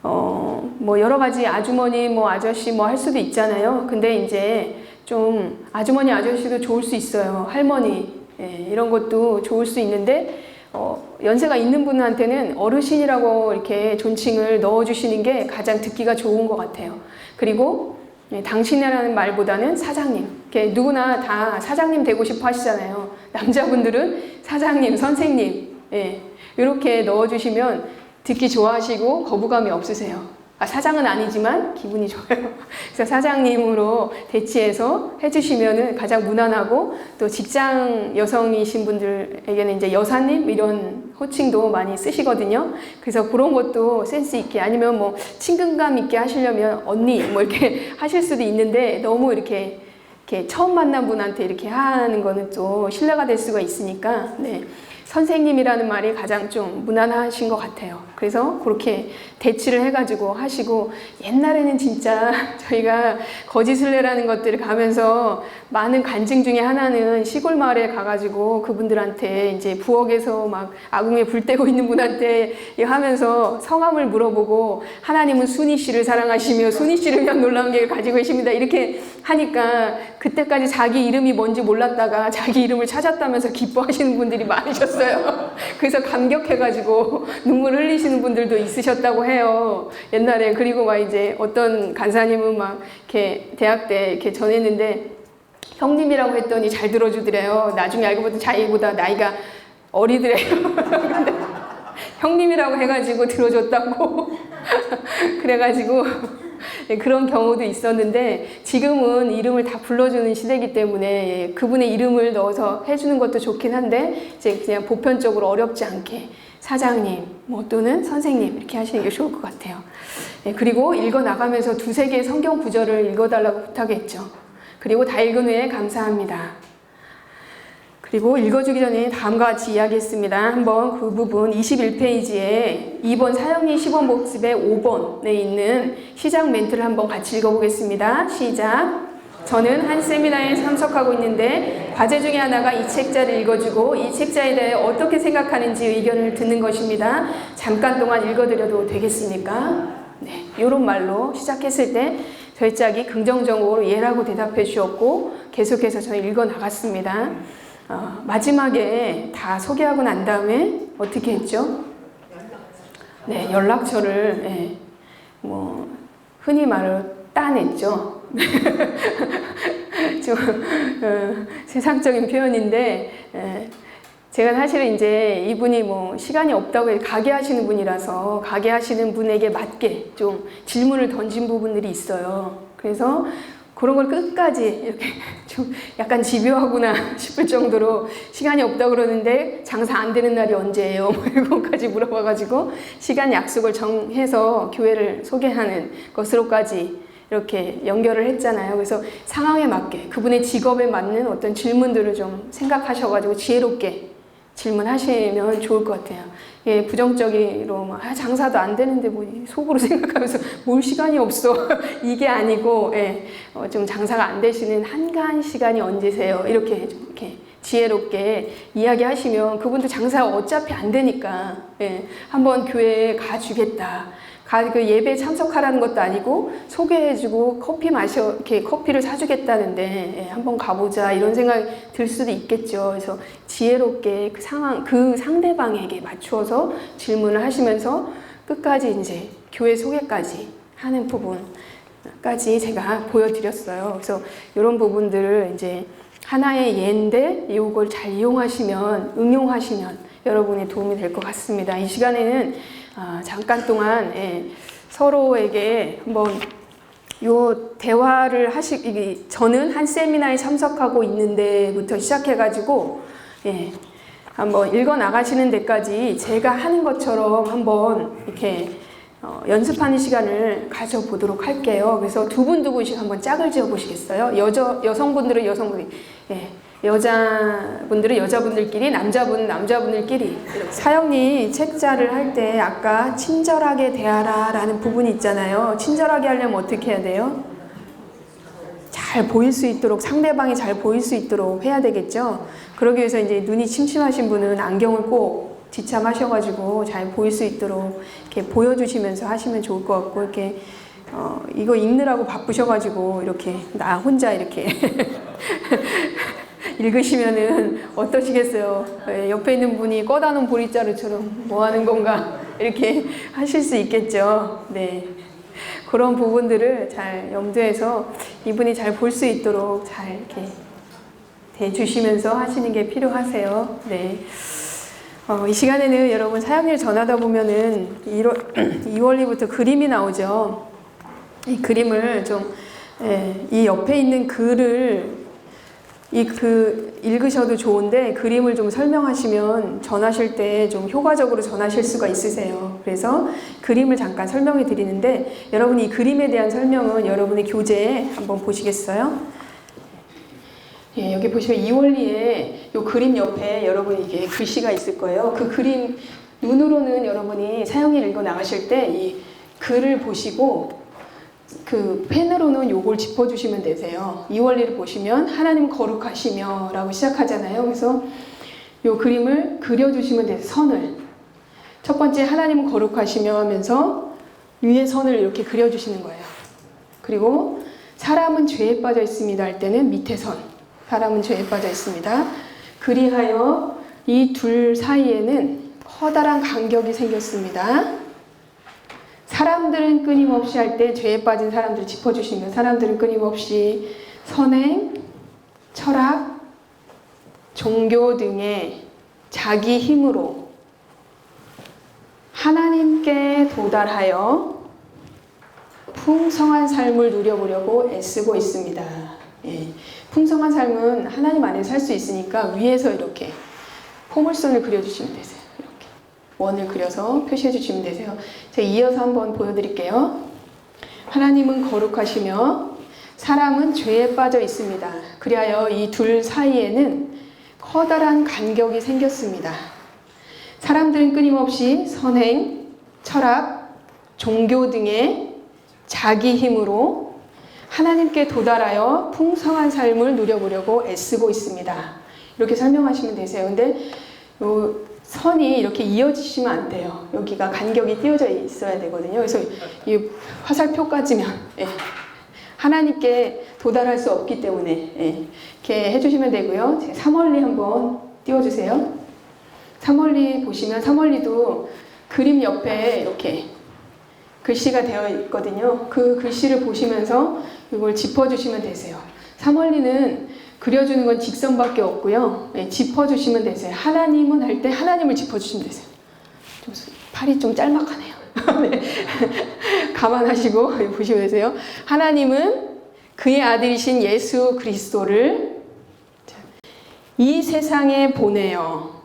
S1: 뭐 여러 가지 아주머니, 뭐 아저씨 뭐 할 수도 있잖아요. 근데 이제 좀 아주머니, 아저씨도 좋을 수 있어요. 할머니, 이런 것도 좋을 수 있는데 연세가 있는 분한테는 어르신이라고 이렇게 존칭을 넣어주시는 게 가장 듣기가 좋은 것 같아요. 그리고 당신이라는 말보다는 사장님. 누구나 다 사장님 되고 싶어 하시잖아요. 남자분들은 사장님, 선생님 이렇게 넣어주시면 듣기 좋아하시고 거부감이 없으세요. 사장은 아니지만 기분이 좋아요. 그래서 사장님으로 대치해서 해주시면은 가장 무난하고, 또 직장 여성이신 분들에게는 이제 여사님 이런 호칭도 많이 쓰시거든요. 그래서 그런 것도 센스 있게, 아니면 뭐 친근감 있게 하시려면 언니 뭐 이렇게 하실 수도 있는데, 너무 이렇게 처음 만난 분한테 이렇게 하는 거는 또 신뢰가 될 수가 있으니까, 네. 선생님이라는 말이 가장 좀 무난하신 것 같아요. 그래서 그렇게 대치를 해가지고 하시고, 옛날에는 진짜 저희가 거짓을내라는 것들을 가면서 많은 간증 중에 하나는 시골 마을에 가가지고 그분들한테 이제 부엌에서 막 아궁이에 불 떼고 있는 분한테 하면서 성함을 물어보고, 하나님은 순이 씨를 사랑하시며 순이 씨를 위한 놀라운 계획을 가지고 계십니다, 이렇게 하니까 그때까지 자기 이름이 뭔지 몰랐다가 자기 이름을 찾았다면서 기뻐하시는 분들이 많으셨어요. 그래서 감격해가지고 눈물 흘리시는 분들도 있으셨다고 해요, 옛날에. 그리고 막 이제 어떤 간사님은 막 이렇게 대학 때 이렇게 전했는데 형님이라고 했더니 잘 들어주더래요. 나중에 알고 보니 자기보다 나이가 어리더래요. 근데 형님이라고 해가지고 들어줬다고. 그래가지고 그런 경우도 있었는데, 지금은 이름을 다 불러주는 시대이기 때문에 그분의 이름을 넣어서 해주는 것도 좋긴 한데, 이제 그냥 보편적으로 어렵지 않게 사장님 뭐 또는 선생님 이렇게 하시는 게 좋을 것 같아요. 그리고 읽어 나가면서 두세 개의 성경 구절을 읽어달라고 부탁했죠. 그리고 다 읽은 후에 감사합니다. 그리고 읽어주기 전에 다음과 같이 이야기했습니다. 한번 그 부분 21페이지에 2번 사형리 10원 복습의 5번에 있는 시작 멘트를 한번 같이 읽어보겠습니다. 시작. 저는 한 세미나에 참석하고 있는데 과제 중에 하나가 이 책자를 읽어주고 이 책자에 대해 어떻게 생각하는지 의견을 듣는 것입니다. 잠깐 동안 읽어드려도 되겠습니까? 네, 이런 말로 시작했을 때 저희 짝이 긍정적으로 예라고 대답해 주셨고, 계속해서 저는 읽어 나갔습니다. 마지막에 다 소개하고 난 다음에 어떻게 했죠? 네, 연락처를, 네, 뭐 흔히 말로 따냈죠. 좀 세상적인 표현인데, 제가 사실은 이제 이분이 뭐 시간이 없다고 해서 가게 하시는 분이라서 가게 하시는 분에게 맞게 좀 질문을 던진 부분들이 있어요. 그래서 그런 걸 끝까지 이렇게 좀 약간 집요하구나 싶을 정도로 시간이 없다고 그러는데 장사 안 되는 날이 언제예요? 뭐 이런것까지 물어봐가지고 시간 약속을 정해서 교회를 소개하는 것으로까지 이렇게 연결을 했잖아요. 그래서 상황에 맞게 그분의 직업에 맞는 어떤 질문들을 좀 생각하셔가지고 지혜롭게 질문하시면 좋을 것 같아요. 예, 부정적으로 막 장사도 안 되는데 뭐 속으로 생각하면서 뭘 시간이 없어 이게 아니고, 예, 좀 장사가 안 되시는 한가한 시간이 언제세요? 이렇게 좀 이렇게 지혜롭게 이야기하시면 그분도 장사가 어차피 안 되니까, 예, 한번 교회에 가주겠다. 그 예배에 참석하라는 것도 아니고 소개해주고 커피 이렇게 커피를 사주겠다는데, 예, 한번 가보자 이런 생각이 들 수도 있겠죠. 그래서 지혜롭게 그 상황, 그 상대방에게 맞추어서 질문을 하시면서 끝까지 이제 교회 소개까지 하는 부분까지 제가 보여드렸어요. 그래서 이런 부분들을 이제 하나의 예인데 이걸 잘 이용하시면, 응용하시면 여러분의 도움이 될 것 같습니다. 이 시간에는 잠깐 동안, 예, 서로에게 한번 요 대화를 저는 한 세미나에 참석하고 있는데부터 시작해가지고, 예, 한번 읽어 나가시는 데까지 제가 하는 것처럼 한번 이렇게 연습하는 시간을 가져보도록 할게요. 그래서 두 분씩 한번 짝을 지어 보시겠어요? 여성분들은 여성분이, 예, 여자분들은 여자분들끼리, 남자분들끼리. 사형리 책자를 할 때 아까 친절하게 대하라 라는 부분이 있잖아요. 친절하게 하려면 어떻게 해야 돼요? 잘 보일 수 있도록, 상대방이 잘 보일 수 있도록 해야 되겠죠. 그러기 위해서 이제 눈이 침침하신 분은 안경을 꼭 지참하셔가지고 잘 보일 수 있도록 이렇게 보여주시면서 하시면 좋을 것 같고, 이렇게 이거 읽느라고 바쁘셔가지고 이렇게 나 혼자 이렇게 읽으시면은 어떠시겠어요? 옆에 있는 분이 꺼다 놓은 보리자루처럼 뭐 하는 건가 이렇게 하실 수 있겠죠. 네, 그런 부분들을 잘 염두해서 이분이 잘 볼 수 있도록 잘 이렇게 대주시면서 하시는 게 필요하세요. 네. 이 시간에는 여러분 사역일 전하다 보면은 2월리부터 그림이 나오죠. 이 그림을 이 옆에 있는 글을 읽으셔도 좋은데 그림을 좀 설명하시면 전하실 때 좀 효과적으로 전하실 수가 있으세요. 그래서 그림을 잠깐 설명해 드리는데 여러분이 이 그림에 대한 설명은 여러분의 교재에 한번 보시겠어요? 예, 여기 보시면 이원리에 이 그림 옆에 여러분 이게 글씨가 있을 거예요. 그 그림 눈으로는 여러분이 사형일 읽어 나가실 때 이 글을 보시고 그 펜으로는 요걸 짚어주시면 되세요. 이원리를 보시면 하나님 거룩하시며 라고 시작하잖아요. 그래서 요 그림을 그려주시면 돼요. 선을. 첫 번째 하나님 거룩하시며 하면서 위에 선을 이렇게 그려주시는 거예요. 그리고 사람은 죄에 빠져 있습니다 할 때는 밑에 선. 사람은 죄에 빠져 있습니다. 그리하여 이 둘 사이에는 커다란 간격이 생겼습니다. 사람들은 끊임없이 할 때 죄에 빠진 사람들을 짚어주시면 사람들은 끊임없이 선행, 철학, 종교 등의 자기 힘으로 하나님께 도달하여 풍성한 삶을 누려보려고 애쓰고 있습니다. 예. 풍성한 삶은 하나님 안에 살 수 있으니까 위에서 이렇게 포물선을 그려주시면 되세요. 이렇게 원을 그려서 표시해 주시면 되세요. 제가 이어서 한번 보여드릴게요. 하나님은 거룩하시며 사람은 죄에 빠져 있습니다. 그리하여 이 둘 사이에는 커다란 간격이 생겼습니다. 사람들은 끊임없이 선행, 철학, 종교 등의 자기 힘으로 하나님께 도달하여 풍성한 삶을 누려보려고 애쓰고 있습니다. 이렇게 설명하시면 되세요. 근데 요 선이 이렇게 이어지시면 안 돼요. 여기가 간격이 띄어져 있어야 되거든요. 그래서 이 화살표까지면 하나님께 도달할 수 없기 때문에 이렇게 해주시면 되고요. 3월리 한번 띄워주세요. 3월리 보시면 3월리도 그림 옆에 이렇게 글씨가 되어 있거든요. 그 글씨를 보시면서 이걸 짚어주시면 되세요. 3월리는 그려주는 건 직선밖에 없고요. 짚어주시면 되세요. 하나님은 할 때 하나님을 짚어주시면 되세요. 팔이 좀 짤막하네요. 네. 감안하시고 보시면 되세요. 하나님은 그의 아들이신 예수 그리스도를 이 세상에 보내어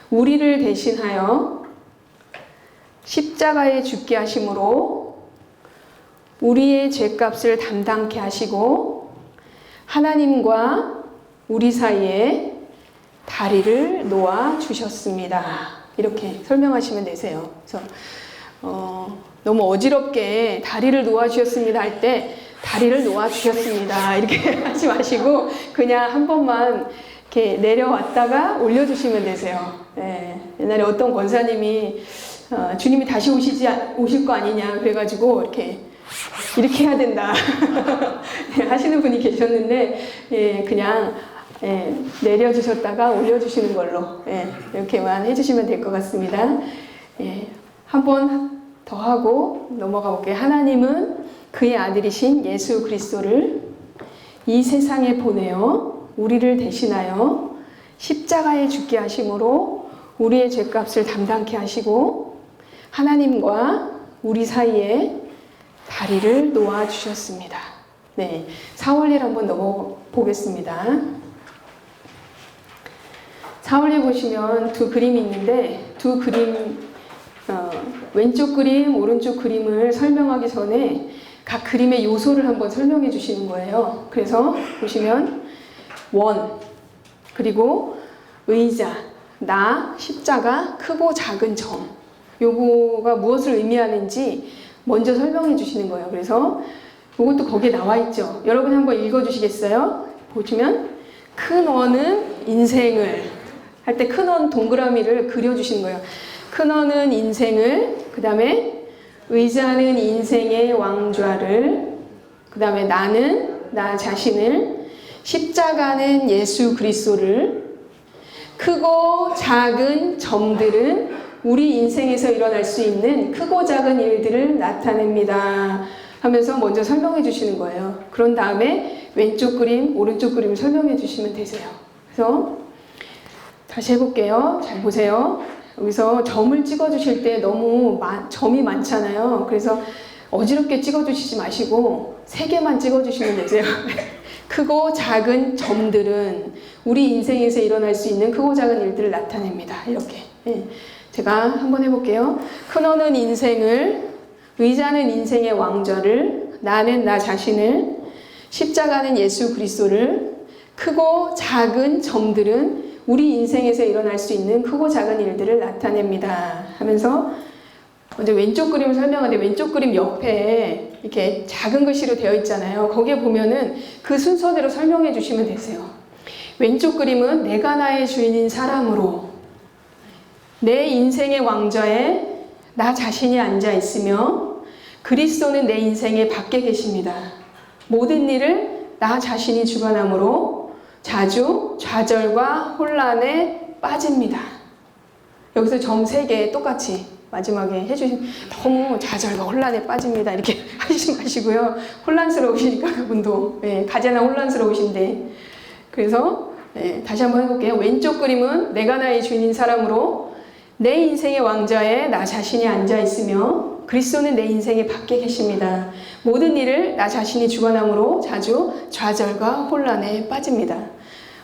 S1: 우리를 대신하여 십자가에 죽게 하심으로 우리의 죄값을 담당케 하시고 하나님과 우리 사이에 다리를 놓아 주셨습니다. 이렇게 설명하시면 되세요. 그래서 너무 어지럽게 다리를 놓아 주셨습니다 할 때 다리를 놓아 주셨습니다 이렇게 하지 마시고 그냥 한 번만 이렇게 내려왔다가 올려주시면 되세요. 옛날에 어떤 권사님이 주님이 다시 오실 거 아니냐 그래가지고 이렇게 해야 된다 하시는 분이 계셨는데 그냥 내려주셨다가 올려주시는 걸로 이렇게만 해주시면 될 것 같습니다. 한 번 더 하고 넘어가 볼게요. 하나님은 그의 아들이신 예수 그리스도를 이 세상에 보내어 우리를 대신하여 십자가에 죽게 하심으로 우리의 죄값을 담당케 하시고 하나님과 우리 사이에 다리를 놓아 주셨습니다. 네, 4월일 한번 넘어보겠습니다. 4월일 보시면 두 그림이 있는데 두 그림 왼쪽 그림, 오른쪽 그림을 설명하기 전에 각 그림의 요소를 한번 설명해 주시는 거예요. 그래서 보시면 원, 그리고 의자, 나, 십자가, 크고 작은 점 요거가 무엇을 의미하는지 먼저 설명해 주시는 거예요. 그래서 이것도 거기에 나와 있죠. 여러분 한번 읽어 주시겠어요? 보시면 큰 원은 인생을 할 때 큰 원 동그라미를 그려 주시는 거예요. 큰 원은 인생을, 그 다음에 의자는 인생의 왕좌를, 그 다음에 나는 나 자신을, 십자가는 예수 그리스도를, 크고 작은 점들은 우리 인생에서 일어날 수 있는 크고 작은 일들을 나타냅니다 하면서 먼저 설명해 주시는 거예요. 그런 다음에 왼쪽 그림, 오른쪽 그림을 설명해 주시면 되세요. 그래서 다시 해볼게요. 잘 보세요. 여기서 점을 찍어주실 때 너무 점이 많잖아요. 그래서 어지럽게 찍어주시지 마시고 3개만 찍어주시면 되세요. 크고 작은 점들은 우리 인생에서 일어날 수 있는 크고 작은 일들을 나타냅니다. 이렇게. 예. 제가 한번 해볼게요. 큰어는 인생을, 의자는 인생의 왕좌를, 나는 나 자신을, 십자가는 예수 그리스도를, 크고 작은 점들은 우리 인생에서 일어날 수 있는 크고 작은 일들을 나타냅니다. 하면서 먼저 왼쪽 그림을 설명하는데 왼쪽 그림 옆에 이렇게 작은 글씨로 되어 있잖아요. 거기에 보면은 그 순서대로 설명해 주시면 되세요. 왼쪽 그림은 내가 나의 주인인 사람으로 내 인생의 왕좌에 나 자신이 앉아 있으며 그리스도는 내 인생의 밖에 계십니다. 모든 일을 나 자신이 주관함으로 자주 좌절과 혼란에 빠집니다. 여기서 점 3개 똑같이 마지막에 해주신 너무 좌절과 혼란에 빠집니다. 이렇게 하시지 마시고요. 혼란스러우시니까 그분도 가제나 혼란스러우신데 그래서 다시 한번 해볼게요. 왼쪽 그림은 내가 나의 주인인 사람으로 내 인생의 왕좌에 나 자신이 앉아 있으며 그리스도는 내 인생의 밖에 계십니다. 모든 일을 나 자신이 주관함으로 자주 좌절과 혼란에 빠집니다.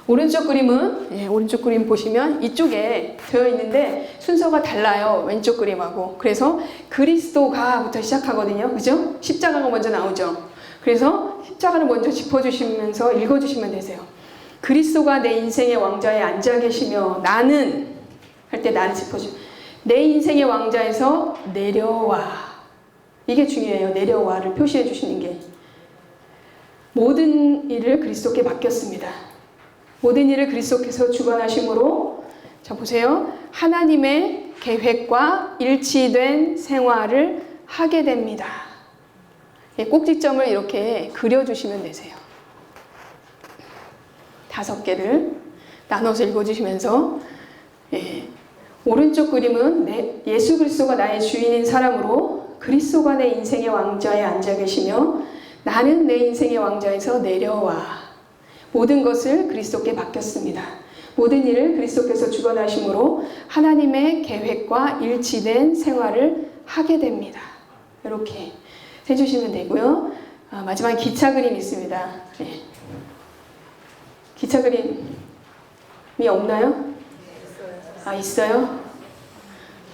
S1: 오른쪽 그림은 오른쪽 그림 보시면 이쪽에 되어 있는데 순서가 달라요. 왼쪽 그림하고. 그래서 그리스도가부터 시작하거든요. 그죠? 십자가가 먼저 나오죠. 그래서 십자가를 먼저 짚어주시면서 읽어주시면 되세요. 그리스도가 내 인생의 왕좌에 앉아 계시며 나는 할 때 나를 짚어주세요. 내 인생의 왕좌에서 내려와. 이게 중요해요. 내려와를 표시해 주시는 게. 모든 일을 그리스도께 맡겼습니다. 모든 일을 그리스도께서 주관하심으로 자 보세요. 하나님의 계획과 일치된 생활을 하게 됩니다. 꼭지점을 이렇게 그려주시면 되세요. 5개를 나눠서 읽어주시면서 오른쪽 그림은 예수 그리스도가 나의 주인인 사람으로 그리스도가 내 인생의 왕좌에 앉아 계시며 나는 내 인생의 왕좌에서 내려와 모든 것을 그리스도께 맡겼습니다. 모든 일을 그리스도께서 주관하심으로 하나님의 계획과 일치된 생활을 하게 됩니다. 이렇게 해주시면 되고요. 마지막에 기차 그림이 있습니다. 기차 그림이 없나요? 있어요?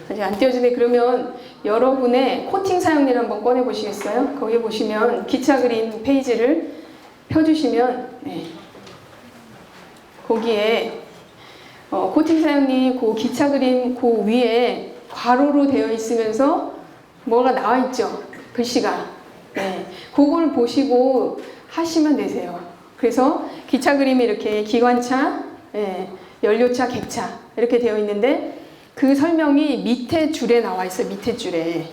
S1: 아직 안 띄워지네. 그러면 여러분의 코팅 사용리를 한번 꺼내 보시겠어요? 거기 보시면 기차 그림 페이지를 펴주시면 거기에 코팅 사용리 그 기차 그림 그 위에 괄호로 되어 있으면서 뭐가 나와 있죠? 글씨가. 그걸 보시고 하시면 되세요. 그래서 기차 그림이 이렇게 기관차, 연료차, 객차 이렇게 되어 있는데 그 설명이 밑에 줄에 나와 있어요. 밑에 줄에.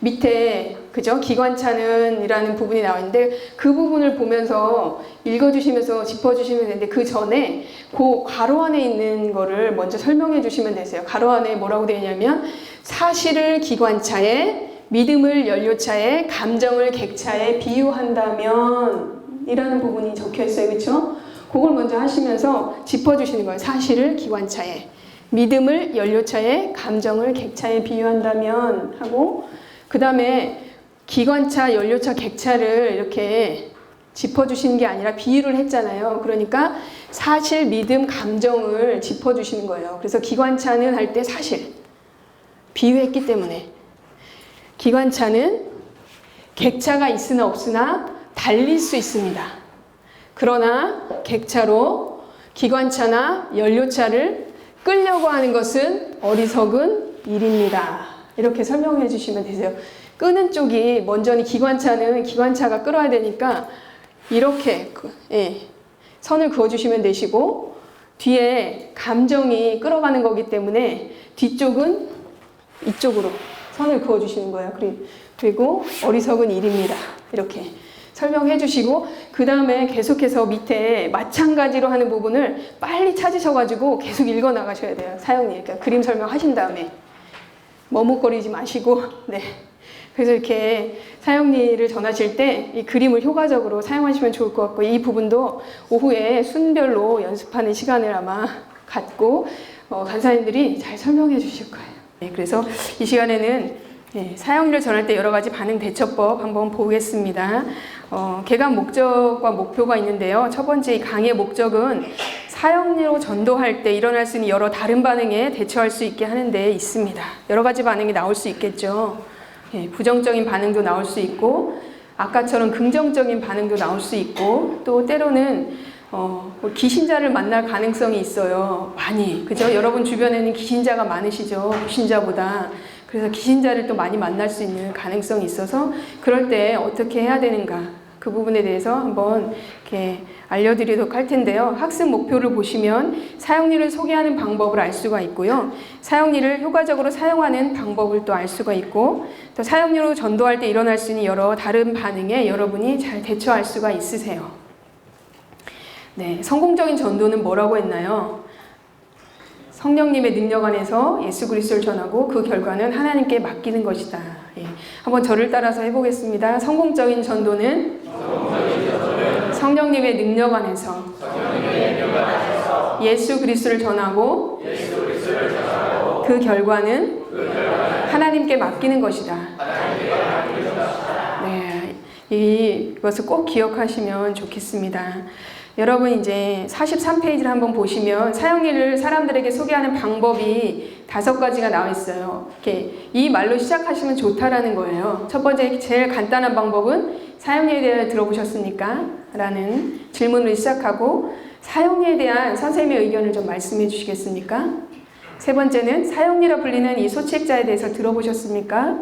S1: 밑에 그죠? 기관차는 이라는 부분이 나와 있는데 그 부분을 보면서 읽어주시면서 짚어주시면 되는데 그 전에 그 괄호 안에 있는 거를 먼저 설명해 주시면 되세요. 괄호 안에 뭐라고 되어 있냐면 사실을 기관차에 믿음을 연료차에 감정을 객차에 비유한다면 이라는 부분이 적혀 있어요. 그렇죠? 그걸 먼저 하시면서 짚어주시는 거예요. 사실을 기관차에 믿음을 연료차에 감정을 객차에 비유한다면 하고 그 다음에 기관차, 연료차, 객차를 이렇게 짚어주시는 게 아니라 비유를 했잖아요. 그러니까 사실, 믿음, 감정을 짚어주시는 거예요. 그래서 기관차는 할 때 사실, 비유했기 때문에 기관차는 객차가 있으나 없으나 달릴 수 있습니다. 그러나 객차로 기관차나 연료차를 끌려고 하는 것은 어리석은 일입니다. 이렇게 설명해 주시면 되세요. 끄는 쪽이 먼저는 기관차는 기관차가 끌어야 되니까 이렇게 선을 그어주시면 되시고 뒤에 감정이 끌어가는 거기 때문에 뒤쪽은 이쪽으로 선을 그어주시는 거예요. 그리고 어리석은 일입니다. 이렇게 설명해 주시고 그 다음에 계속해서 밑에 마찬가지로 하는 부분을 빨리 찾으셔가지고 계속 읽어 나가셔야 돼요. 사용리. 그러니까 그림 설명하신 다음에 머뭇거리지 마시고 그래서 이렇게 사용리를 전하실 때 이 그림을 효과적으로 사용하시면 좋을 것 같고 이 부분도 오후에 순별로 연습하는 시간을 아마 같고 간사님들이 잘 설명해 주실 거예요. 네, 그래서 이 시간에는 사형리를 전할 때 여러 가지 반응 대처법 한번 보겠습니다. 개관 목적과 목표가 있는데요. 첫 번째 이 강의 목적은 사형리로 전도할 때 일어날 수 있는 여러 다른 반응에 대처할 수 있게 하는 데 있습니다. 여러 가지 반응이 나올 수 있겠죠. 부정적인 반응도 나올 수 있고 아까처럼 긍정적인 반응도 나올 수 있고 또 때로는 귀신자를 만날 가능성이 있어요. 많이. 그죠? 여러분 주변에는 귀신자가 많으시죠? 불신자보다. 그래서 귀신자를 또 많이 만날 수 있는 가능성이 있어서 그럴 때 어떻게 해야 되는가 그 부분에 대해서 한번 이렇게 알려드리도록 할 텐데요. 학습 목표를 보시면 사형리를 소개하는 방법을 알 수가 있고요. 사형리를 효과적으로 사용하는 방법을 또 알 수가 있고 또 사형리로 전도할 때 일어날 수 있는 여러 다른 반응에 여러분이 잘 대처할 수가 있으세요. 네, 성공적인 전도는 뭐라고 했나요? 성령님의 능력 안에서 예수 그리스도를 전하고 그 결과는 하나님께 맡기는 것이다. 한번 저를 따라서 해보겠습니다. 성공적인 전도는 성령님의 능력 안에서 예수 그리스도를 전하고 그 결과는 하나님께 맡기는 것이다. 네, 이것을 꼭 기억하시면 좋겠습니다. 여러분 이제 43페이지를 한번 보시면 사형리를 사람들에게 소개하는 방법이 5가지가 나와 있어요. 이렇게 이 말로 시작하시면 좋다라는 거예요. 첫 번째 제일 간단한 방법은 사형리에 대해 들어보셨습니까? 라는 질문으로 시작하고 사형리에 대한 선생님의 의견을 좀 말씀해 주시겠습니까? 세 번째는 사형리라 불리는 이 소책자에 대해서 들어보셨습니까?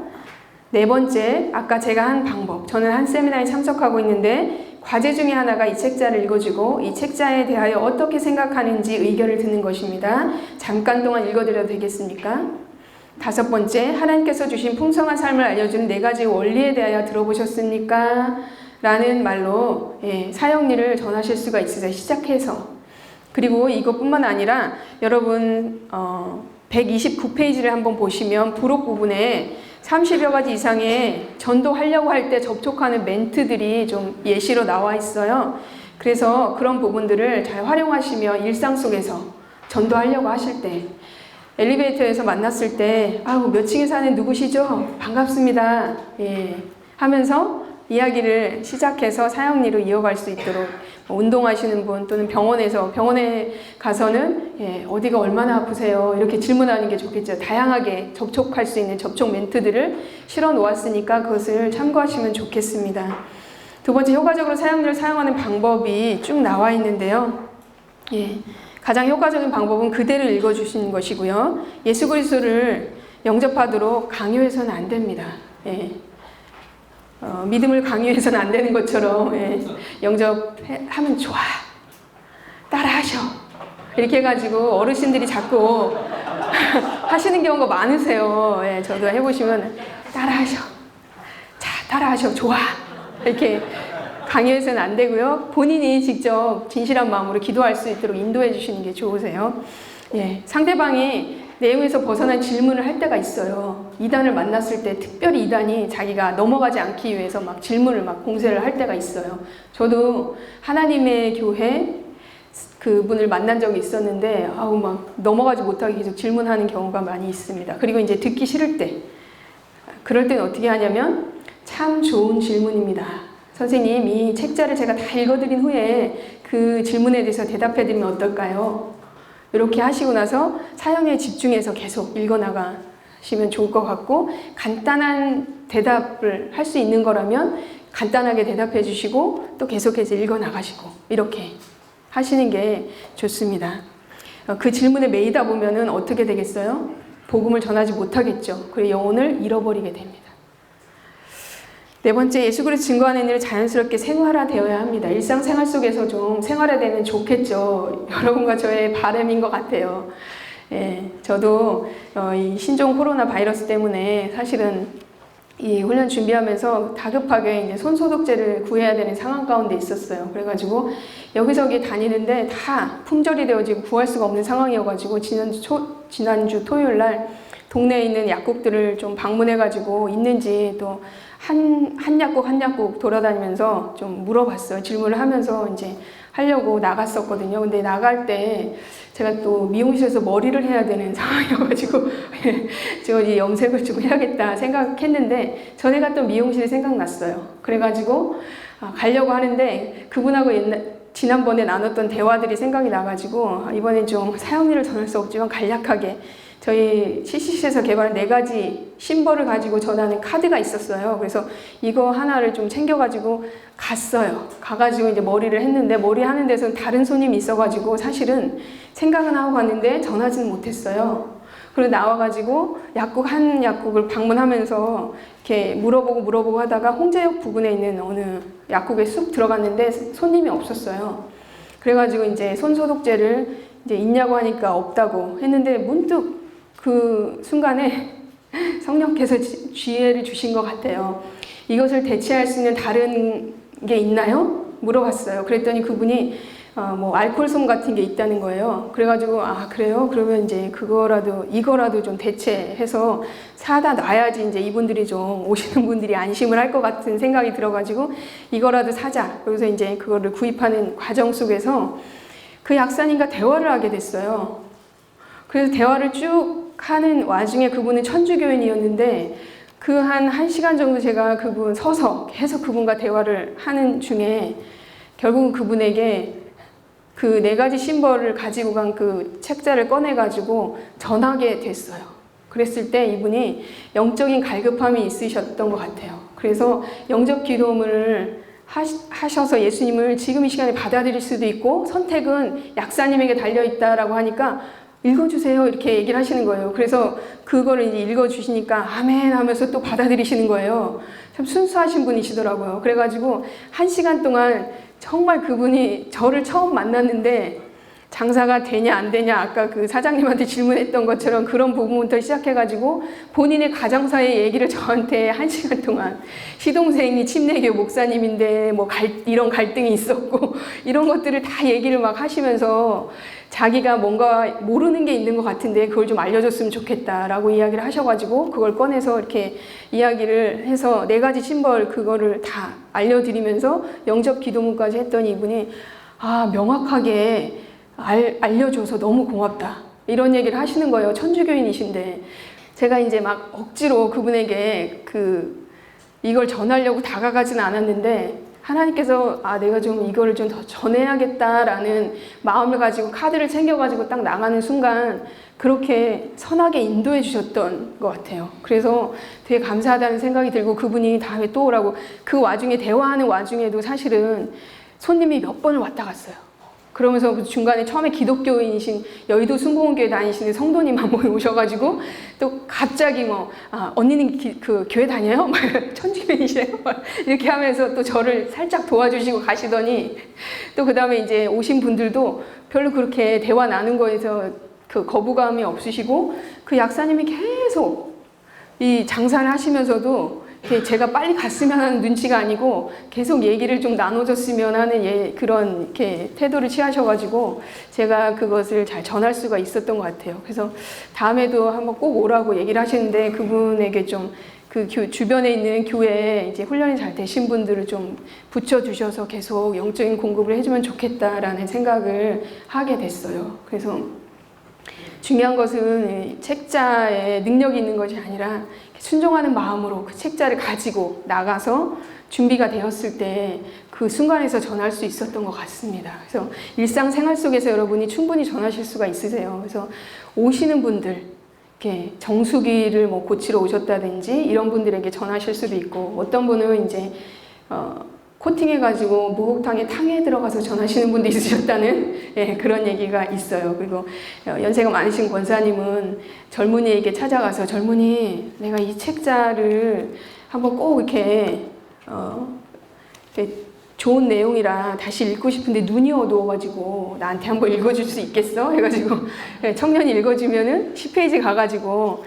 S1: 네 번째, 아까 제가 한 방법. 저는 한 세미나에 참석하고 있는데 과제 중에 하나가 이 책자를 읽어주고 이 책자에 대하여 어떻게 생각하는지 의견을 듣는 것입니다. 잠깐 동안 읽어드려도 되겠습니까? 5번째, 하나님께서 주신 풍성한 삶을 알려주는 4가지 원리에 대하여 들어보셨습니까? 라는 말로 사형리를 전하실 수가 있으세요. 시작해서. 그리고 이것뿐만 아니라 여러분 129페이지를 한번 보시면 부록 부분에 30여 가지 이상의 전도하려고 할 때 접촉하는 멘트들이 좀 예시로 나와 있어요. 그래서 그런 부분들을 잘 활용하시며 일상 속에서 전도하려고 하실 때 엘리베이터에서 만났을 때 아우 몇 층에 사는 누구시죠? 반갑습니다. 하면서 이야기를 시작해서 사형리로 이어갈 수 있도록 운동하시는 분 또는 병원에 가서는 어디가 얼마나 아프세요? 이렇게 질문하는 게 좋겠죠. 다양하게 접촉할 수 있는 접촉 멘트들을 실어 놓았으니까 그것을 참고하시면 좋겠습니다. 두 번째, 효과적으로 사형리를 사용하는 방법이 쭉 나와 있는데요. 가장 효과적인 방법은 그대로 읽어주시는 것이고요. 예수 그리스도를 영접하도록 강요해서는 안 됩니다. 믿음을 강요해서는 안 되는 것처럼 영접하면 좋아, 따라하셔 이렇게 해가지고 어르신들이 자꾸 하시는 경우가 많으세요. 저도 해보시면 따라하셔, 자 따라하셔, 좋아 이렇게 강요해서는 안 되고요. 본인이 직접 진실한 마음으로 기도할 수 있도록 인도해 주시는 게 좋으세요. 상대방이 내용에서 벗어난 질문을 할 때가 있어요. 이단을 만났을 때 특별히 이단이 자기가 넘어가지 않기 위해서 막 질문을 막 공세를 할 때가 있어요. 저도 하나님의 교회 그분을 만난 적이 있었는데 아우 막 넘어가지 못하게 계속 질문하는 경우가 많이 있습니다. 그리고 이제 듣기 싫을 때 그럴 때는 어떻게 하냐면 참 좋은 질문입니다. 선생님 이 책자를 제가 다 읽어드린 후에 그 질문에 대해서 대답해드리면 어떨까요? 이렇게 하시고 나서 사형에 집중해서 계속 읽어나가시면 좋을 것 같고 간단한 대답을 할 수 있는 거라면 간단하게 대답해 주시고 또 계속해서 읽어나가시고 이렇게 하시는 게 좋습니다. 그 질문에 매이다 보면은 어떻게 되겠어요? 복음을 전하지 못하겠죠. 그리고 영혼을 잃어버리게 됩니다. 네 번째, 예수 그리스도 증거하는 일을 자연스럽게 생활화되어야 합니다. 일상생활 속에서 좀 생활화되면 좋겠죠. 여러분과 저의 바람인 것 같아요. 저도 이 신종 코로나 바이러스 때문에 사실은 이 훈련 준비하면서 다급하게 이제 손소독제를 구해야 되는 상황 가운데 있었어요. 그래가지고 여기저기 다니는데 다 품절이 되어지고 구할 수가 없는 상황이어가지고 지난주 토요일 날 동네에 있는 약국들을 좀 방문해가지고 있는지 또 한 약국 한 약국 돌아다니면서 좀 물어봤어요. 질문을 하면서 이제 하려고 나갔었거든요. 근데 나갈 때 제가 또 미용실에서 머리를 해야 되는 상황이어가지고 제가 이제 염색을 좀 해야겠다 생각했는데 전에 갔던 미용실이 생각났어요. 그래가지고 가려고 하는데 그분하고 지난번에 나눴던 대화들이 생각이 나가지고 이번엔 좀 사형리를 전할 수 없지만 간략하게 저희 CCC에서 개발한 4가지 심벌을 가지고 전하는 카드가 있었어요. 그래서 이거 하나를 좀 챙겨가지고 갔어요. 가가지고 이제 머리를 했는데 머리 하는 데서는 다른 손님이 있어가지고 사실은 생각은 하고 갔는데 전하지는 못했어요. 그리고 나와가지고 약국 한 약국을 방문하면서 이렇게 물어보고 하다가 홍제역 부근에 있는 어느 약국에 쑥 들어갔는데 손님이 없었어요. 그래가지고 이제 손소독제를 이제 있냐고 하니까 없다고 했는데 문득 그 순간에 성령께서 지혜를 주신 것 같아요. 이것을 대체할 수 있는 다른 게 있나요? 물어봤어요. 그랬더니 그분이 뭐 알코올솜 같은 게 있다는 거예요. 그래가지고 그래요? 그러면 이제 이거라도 좀 대체해서 사다 놔야지 이제 이분들이 좀 오시는 분들이 안심을 할 것 같은 생각이 들어가지고 이거라도 사자. 그래서 이제 그거를 구입하는 과정 속에서 그 약사님과 대화를 하게 됐어요. 그래서 대화를 쭉 하는 와중에 그분은 천주교인이었는데 그 한 1시간 정도 제가 그분 서서 계속 그분과 대화를 하는 중에 결국은 그분에게 그 4가지 심벌을 가지고 간 그 책자를 꺼내가지고 전하게 됐어요. 그랬을 때 이분이 영적인 갈급함이 있으셨던 것 같아요. 그래서 영접 기도문을 하셔서 예수님을 지금 이 시간에 받아들일 수도 있고 선택은 약사님에게 달려있다라고 하니까 읽어주세요 이렇게 얘기를 하시는 거예요. 그래서 그거를 이제 읽어주시니까 아멘 하면서 또 받아들이시는 거예요. 참 순수하신 분이시더라고요. 그래가지고 1시간 동안 정말 그분이 저를 처음 만났는데 장사가 되냐 안 되냐 아까 그 사장님한테 질문했던 것처럼 그런 부분부터 시작해가지고 본인의 가정사의 얘기를 저한테 1시간 동안 시동생이 침례교 목사님인데 뭐 이런 갈등이 있었고 이런 것들을 다 얘기를 막 하시면서 자기가 뭔가 모르는 게 있는 것 같은데 그걸 좀 알려줬으면 좋겠다라고 이야기를 하셔가지고 그걸 꺼내서 이렇게 이야기를 해서 4가지 심벌 그거를 다 알려드리면서 영접 기도문까지 했더니 이분이 명확하게 알려줘서 너무 고맙다 이런 얘기를 하시는 거예요. 천주교인이신데 제가 이제 막 억지로 그분에게 이걸 전하려고 다가가지는 않았는데 하나님께서 내가 좀 이거를 좀 더 전해야겠다라는 마음을 가지고 카드를 챙겨가지고 딱 나가는 순간 그렇게 선하게 인도해 주셨던 것 같아요. 그래서 되게 감사하다는 생각이 들고 그분이 다음에 또 오라고 그 와중에 대화하는 와중에도 사실은 손님이 몇 번을 왔다 갔어요. 그러면서 그 중간에 처음에 기독교인이신 여의도 순복음교회 다니시는 성도님 한 분 오셔가지고 또 갑자기 언니는 그 교회 다녀요? 천주교인이시래요? 이렇게 하면서 또 저를 살짝 도와주시고 가시더니 또 그 다음에 이제 오신 분들도 별로 그렇게 대화 나눈 거에서 그 거부감이 없으시고 그 약사님이 계속 이 장사를 하시면서도 제가 빨리 갔으면 하는 눈치가 아니고 계속 얘기를 좀 나눠줬으면 하는 그런 이렇게 태도를 취하셔가지고 제가 그것을 잘 전할 수가 있었던 것 같아요. 그래서 다음에도 한번 꼭 오라고 얘기를 하시는데 그분에게 좀 그 주변에 있는 교회에 이제 훈련이 잘 되신 분들을 좀 붙여주셔서 계속 영적인 공급을 해주면 좋겠다라는 생각을 하게 됐어요. 그래서 중요한 것은 책자에 능력이 있는 것이 아니라 순종하는 마음으로 그 책자를 가지고 나가서 준비가 되었을 때 그 순간에서 전할 수 있었던 것 같습니다. 그래서 일상생활 속에서 여러분이 충분히 전하실 수가 있으세요. 그래서 오시는 분들, 이렇게 정수기를 고치러 오셨다든지 이런 분들에게 전하실 수도 있고 어떤 분은 이제 코팅해가지고 목욕탕에 탕에 들어가서 전하시는 분도 있으셨다는 그런 얘기가 있어요. 그리고 연세가 많으신 권사님은 젊은이에게 찾아가서 젊은이 내가 이 책자를 한번 꼭 이렇게 좋은 내용이라 다시 읽고 싶은데 눈이 어두워가지고 나한테 한번 읽어줄 수 있겠어? 해가지고 청년이 읽어주면은 10페이지 가가지고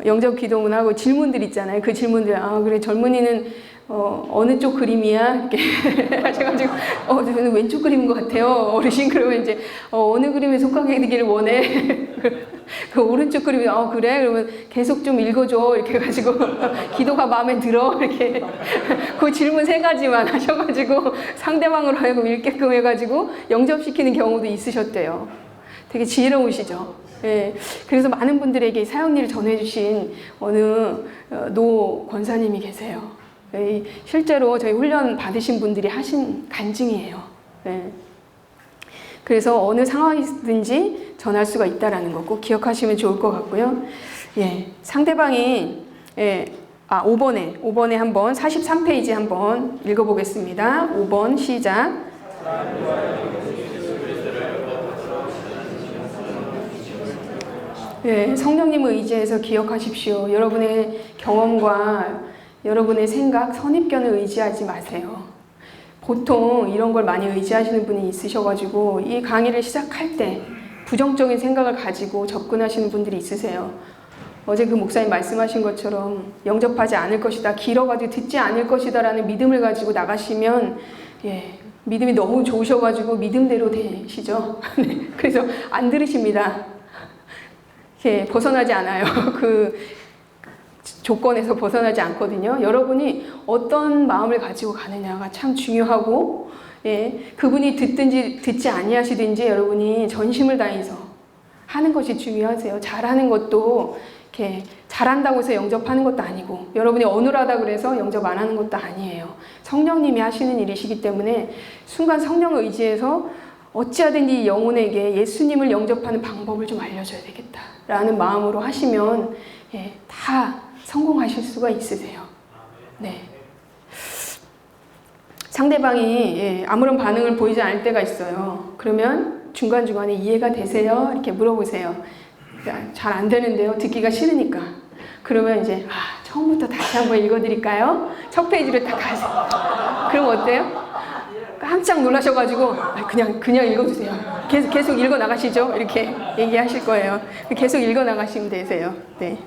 S1: 영접 기도문하고 질문들 있잖아요. 그 질문들 그래 젊은이는 어느 쪽 그림이야? 이렇게 하셔가지고 저는 왼쪽 그림인 것 같아요. 어르신 그러면 이제 어느 그림에 속하게 되기를 원해? 그 오른쪽 그림이 그래? 그러면 계속 좀 읽어줘 이렇게 해가지고 기도가 마음에 들어 이렇게 그 질문 3가지만 하셔가지고 상대방으로 하여금 읽게끔 해가지고 영접시키는 경우도 있으셨대요. 되게 지혜로우시죠. 예, 그래서 많은 분들에게 사역일을 전해주신 어느 노 권사님이 계세요. 실제로 저희 훈련 받으신 분들이 하신 간증이에요. 예. 그래서 어느 상황이든지 전할 수가 있다는 거 꼭 기억하시면 좋을 것 같고요. 예, 상대방이 5번에 한번 43페이지 한번 읽어보겠습니다. 5번 시작. 예, 성령님을 의지해서 기억하십시오. 여러분의 경험과 여러분의 생각, 선입견을 의지하지 마세요. 보통 이런 걸 많이 의지하시는 분이 있으셔가지고 이 강의를 시작할 때 부정적인 생각을 가지고 접근하시는 분들이 있으세요. 어제 그 목사님 말씀하신 것처럼 영접하지 않을 것이다, 길어가지고 듣지 않을 것이다 라는 믿음을 가지고 나가시면 믿음이 너무 좋으셔가지고 믿음대로 되시죠. 그래서 안 들으십니다. 벗어나지 않아요. 그 조건에서 벗어나지 않거든요. 여러분이 어떤 마음을 가지고 가느냐가 참 중요하고, 그분이 듣든지 듣지 아니하시든지 여러분이 전심을 다해서 하는 것이 중요하세요. 잘하는 것도 이렇게 잘한다고 해서 영접하는 것도 아니고, 여러분이 어눌하다 그래서 영접 안 하는 것도 아니에요. 성령님이 하시는 일이시기 때문에 순간 성령을 의지해서 어찌하든지 영혼에게 예수님을 영접하는 방법을 좀 알려줘야 되겠다라는 마음으로 하시면 다 성공하실 수가 있으세요. 네. 상대방이 아무런 반응을 보이지 않을 때가 있어요. 그러면 중간중간에 이해가 되세요? 이렇게 물어보세요. 잘 안 되는데요. 듣기가 싫으니까. 그러면 이제 처음부터 다시 한번 읽어드릴까요? 첫 페이지를 딱 가세요. 그럼 어때요? 깜짝 놀라셔가지고 그냥 읽어주세요. 계속 읽어 나가시죠. 이렇게 얘기하실 거예요. 계속 읽어 나가시면 되세요. 네.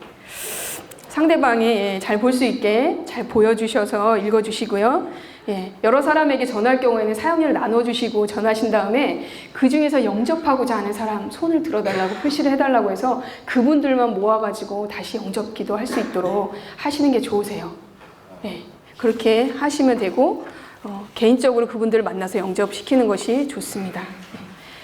S1: 상대방이 잘 볼 수 있게 잘 보여주셔서 읽어주시고요. 여러 사람에게 전할 경우에는 사역일을 나눠주시고 전하신 다음에 그 중에서 영접하고자 하는 사람 손을 들어달라고 표시를 해달라고 해서 그분들만 모아가지고 다시 영접 기도할 수 있도록 하시는 게 좋으세요. 그렇게 하시면 되고 개인적으로 그분들을 만나서 영접시키는 것이 좋습니다.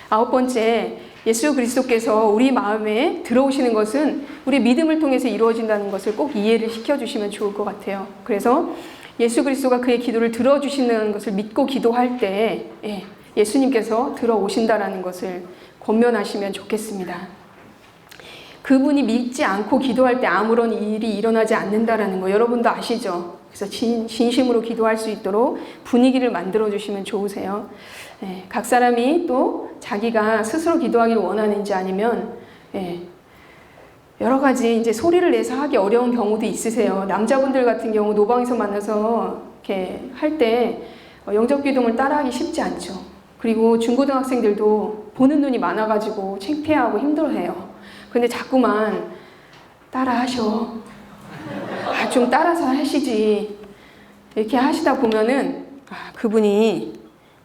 S1: 9번째, 예수 그리스도께서 우리 마음에 들어오시는 것은 우리 믿음을 통해서 이루어진다는 것을 꼭 이해를 시켜주시면 좋을 것 같아요. 그래서 예수 그리스도가 그의 기도를 들어주시는 것을 믿고 기도할 때 예수님께서 들어오신다는 것을 권면하시면 좋겠습니다. 그분이 믿지 않고 기도할 때 아무런 일이 일어나지 않는다는 거 여러분도 아시죠? 그래서 진심으로 기도할 수 있도록 분위기를 만들어주시면 좋으세요. 각 사람이 또 자기가 스스로 기도하기를 원하는지 아니면 여러 가지 이제 소리를 내서 하기 어려운 경우도 있으세요. 남자분들 같은 경우 노방에서 만나서 이렇게 할 때 영접 기도를 따라하기 쉽지 않죠. 그리고 중고등학생들도 보는 눈이 많아가지고 창피하고 힘들어해요. 근데 자꾸만 따라하셔. 좀 따라서 하시지. 이렇게 하시다 보면은 그분이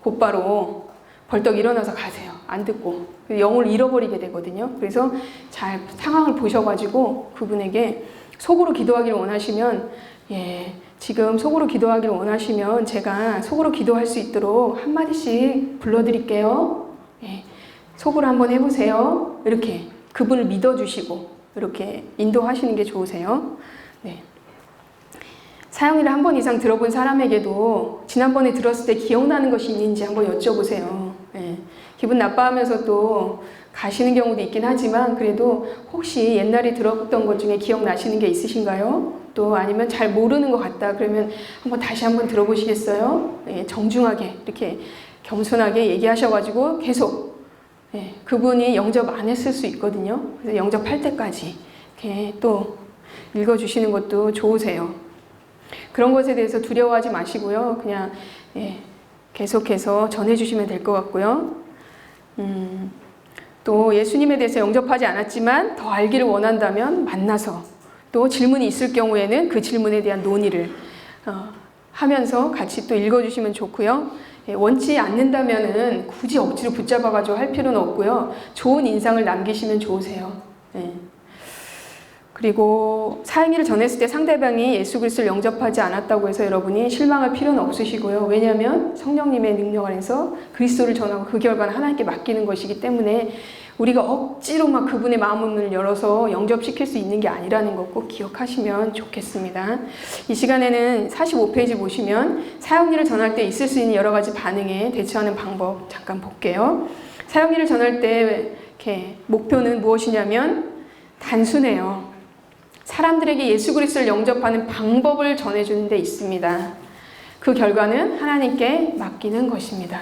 S1: 곧바로 벌떡 일어나서 가세요. 안 듣고. 영을 잃어버리게 되거든요. 그래서 잘 상황을 보셔가지고 그분에게 속으로 기도하기를 원하시면 지금 속으로 기도하기를 원하시면 제가 속으로 기도할 수 있도록 한마디씩 불러드릴게요. 속으로 한번 해보세요. 이렇게 그분을 믿어주시고 이렇게 인도하시는 게 좋으세요. 네. 사역일을 한 번 이상 들어본 사람에게도 지난번에 들었을 때 기억나는 것이 있는지 한번 여쭤보세요. 기분 나빠하면서 또 가시는 경우도 있긴 하지만 그래도 혹시 옛날에 들었던 것 중에 기억나시는 게 있으신가요? 또 아니면 잘 모르는 것 같다 그러면 다시 한번 들어보시겠어요? 정중하게 이렇게 겸손하게 얘기하셔가지고 계속 그분이 영접 안 했을 수 있거든요. 그래서 영접할 때까지 이렇게 또 읽어주시는 것도 좋으세요. 그런 것에 대해서 두려워하지 마시고요. 그냥 계속해서 전해주시면 될 것 같고요. 또 예수님에 대해서 영접하지 않았지만 더 알기를 원한다면 만나서 또 질문이 있을 경우에는 그 질문에 대한 논의를 하면서 같이 또 읽어주시면 좋고요. 원치 않는다면은 굳이 억지로 붙잡아가지고 할 필요는 없고요. 좋은 인상을 남기시면 좋으세요. 그리고 사형리를 전했을 때 상대방이 예수 그리스도를 영접하지 않았다고 해서 여러분이 실망할 필요는 없으시고요. 왜냐하면 성령님의 능력 안에서 그리스도를 전하고 그 결과는 하나님께 맡기는 것이기 때문에 우리가 억지로 막 그분의 마음을 열어서 영접시킬 수 있는 게 아니라는 것 꼭 기억하시면 좋겠습니다. 이 시간에는 45페이지 보시면 사형리를 전할 때 있을 수 있는 여러 가지 반응에 대처하는 방법 잠깐 볼게요. 사형리를 전할 때 이렇게 목표는 무엇이냐면 단순해요. 사람들에게 예수 그리스도를 영접하는 방법을 전해주는 데 있습니다. 그 결과는 하나님께 맡기는 것입니다.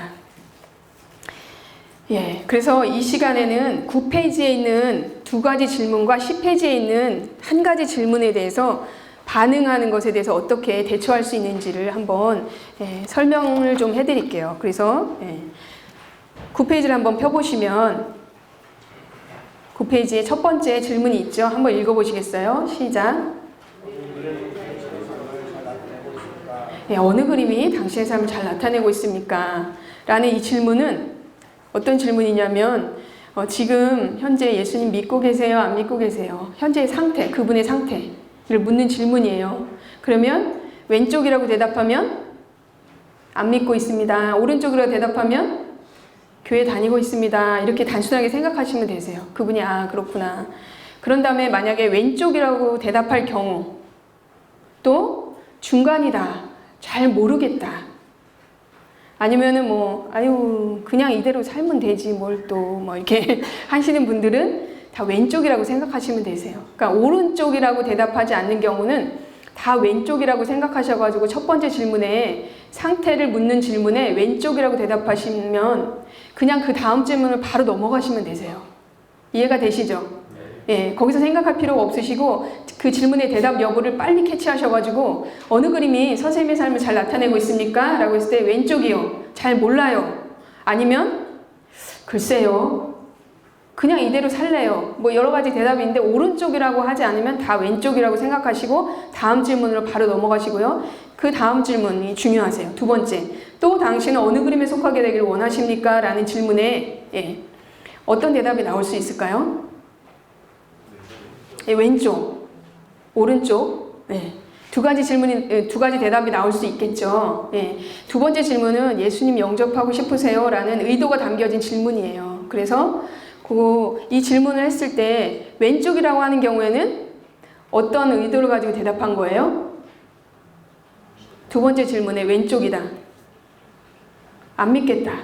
S1: 예, 그래서 이 시간에는 9페이지에 있는 2가지 질문과 10페이지에 있는 1가지 질문에 대해서 반응하는 것에 대해서 어떻게 대처할 수 있는지를 한번 설명을 좀 해드릴게요. 그래서 9페이지를 한번 펴보시면 9페이지에 첫 번째 질문이 있죠. 한번 읽어보시겠어요? 시작. 어느 그림이 당신의 삶을 잘 나타내고 있습니까? 라는 이 질문은 어떤 질문이냐면 지금 현재 예수님 믿고 계세요? 안 믿고 계세요? 현재의 상태, 그분의 상태를 묻는 질문이에요. 그러면 왼쪽이라고 대답하면 안 믿고 있습니다. 오른쪽이라고 대답하면 교회 다니고 있습니다. 이렇게 단순하게 생각하시면 되세요. 그분이 그렇구나. 그런 다음에 만약에 왼쪽이라고 대답할 경우 또 중간이다. 잘 모르겠다. 아니면은 그냥 이대로 살면 되지 뭘 또 이렇게 하시는 분들은 다 왼쪽이라고 생각하시면 되세요. 그러니까 오른쪽이라고 대답하지 않는 경우는 다 왼쪽이라고 생각하셔가지고 첫 번째 질문에 상태를 묻는 질문에 왼쪽이라고 대답하시면 그냥 그 다음 질문을 바로 넘어가시면 되세요. 이해가 되시죠? 예, 거기서 생각할 필요가 없으시고 그 질문의 대답 여부를 빨리 캐치하셔가지고 어느 그림이 선생님의 삶을 잘 나타내고 있습니까? 라고 했을 때 왼쪽이요. 잘 몰라요. 아니면 글쎄요. 그냥 이대로 살래요. 여러 가지 대답이 있는데 오른쪽이라고 하지 않으면 다 왼쪽이라고 생각하시고 다음 질문으로 바로 넘어가시고요. 그 다음 질문이 중요하세요. 두 번째. 또 당신은 어느 그림에 속하게 되기를 원하십니까? 라는 질문에 어떤 대답이 나올 수 있을까요? 왼쪽, 오른쪽. 두 가지 대답이 나올 수 있겠죠. 두 번째 질문은 예수님 영접하고 싶으세요? 라는 의도가 담겨진 질문이에요. 그래서 이 질문을 했을 때 왼쪽이라고 하는 경우에는 어떤 의도를 가지고 대답한 거예요? 두 번째 질문에 왼쪽이다. 안 믿겠다.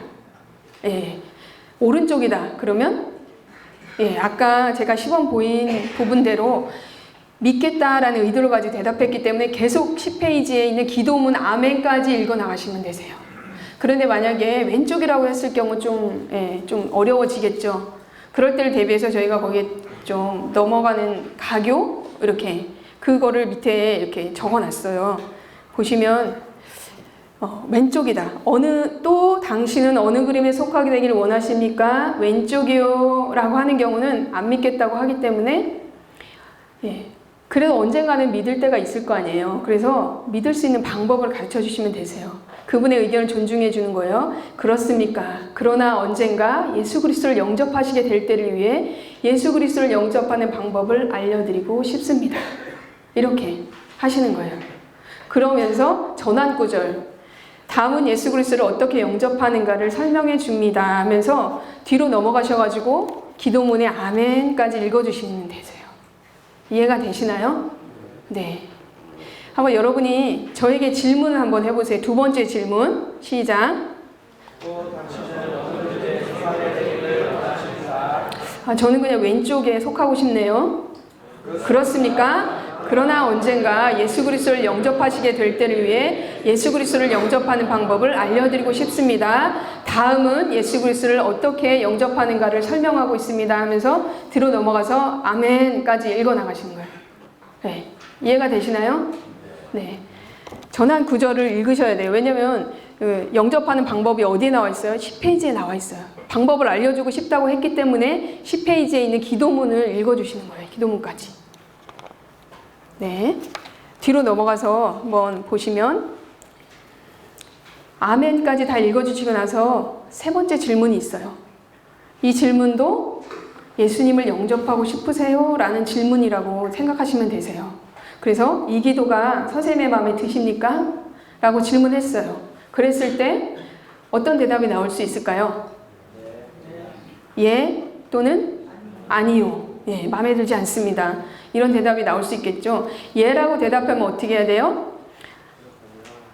S1: 오른쪽이다. 그러면 아까 제가 시범 보인 부분대로 믿겠다라는 의도를 가지고 대답했기 때문에 계속 10페이지에 있는 기도문 아멘까지 읽어 나가시면 되세요. 그런데 만약에 왼쪽이라고 했을 경우 좀 어려워지겠죠. 그럴 때를 대비해서 저희가 거기에 좀 넘어가는 가교 이렇게 그거를 밑에 이렇게 적어놨어요. 보시면 왼쪽이다. 또 당신은 어느 그림에 속하게 되기를 원하십니까? 왼쪽이요 라고 하는 경우는 안 믿겠다고 하기 때문에 그래도 언젠가는 믿을 때가 있을 거 아니에요. 그래서 믿을 수 있는 방법을 가르쳐 주시면 되세요. 그분의 의견을 존중해 주는 거예요. 그렇습니까? 그러나 언젠가 예수 그리스도를 영접하시게 될 때를 위해 예수 그리스도를 영접하는 방법을 알려드리고 싶습니다. 이렇게 하시는 거예요. 그러면서 전환구절 다음은 예수 그리스도를 어떻게 영접하는가를 설명해 줍니다 하면서 뒤로 넘어가셔가지고 기도문의 아멘까지 읽어주시면 되세요. 이해가 되시나요? 네. 한번 여러분이 저에게 질문을 한번 해보세요. 두 번째 질문 시작. 저는 그냥 왼쪽에 속하고 싶네요. 그렇습니까? 그러나 언젠가 예수 그리스도를 영접하시게 될 때를 위해 예수 그리스도를 영접하는 방법을 알려드리고 싶습니다. 다음은 예수 그리스도를 어떻게 영접하는가를 설명하고 있습니다 하면서 뒤로 넘어가서 아멘까지 읽어 나가시는 거예요. 네. 이해가 되시나요? 네. 전환 구절을 읽으셔야 돼요. 왜냐면 영접하는 방법이 어디에 나와 있어요? 10페이지에 나와 있어요. 방법을 알려주고 싶다고 했기 때문에 10페이지에 있는 기도문을 읽어주시는 거예요. 기도문까지. 네. 뒤로 넘어가서 한번 보시면 아멘까지 다 읽어주시고 나서 세 번째 질문이 있어요. 이 질문도 예수님을 영접하고 싶으세요? 라는 질문이라고 생각하시면 되세요. 그래서 이 기도가 선생님의 마음에 드십니까? 라고 질문했어요. 그랬을 때 어떤 대답이 나올 수 있을까요? 예 또는 아니요. 예, 마음에 들지 않습니다. 이런 대답이 나올 수 있겠죠. 예라고 대답하면 어떻게 해야 돼요?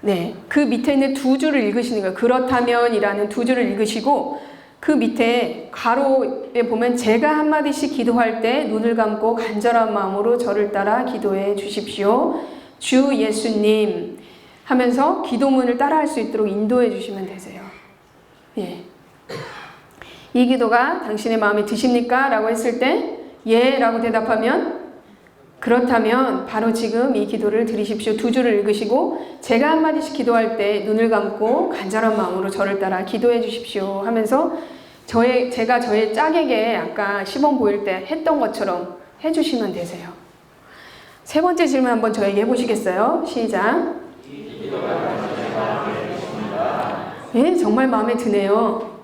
S1: 네, 그 밑에 있는 두 줄을 읽으시는 거예요. 그렇다면이라는 두 줄을 읽으시고 그 밑에 가로에 보면 제가 한마디씩 기도할 때 눈을 감고 간절한 마음으로 저를 따라 기도해 주십시오. 주 예수님 하면서 기도문을 따라할 수 있도록 인도해 주시면 되세요. 예. 이 기도가 당신의 마음에 드십니까? 라고 했을 때 예 라고 대답하면 그렇다면 바로 지금 이 기도를 드리십시오. 두 줄을 읽으시고 제가 한마디씩 기도할 때 눈을 감고 간절한 마음으로 저를 따라 기도해 주십시오 하면서 제가 저의 짝에게 아까 시범 보일 때 했던 것처럼 해주시면 되세요. 세 번째 질문 한번 저에게 해보시겠어요? 시작. 예, 정말 마음에 드네요.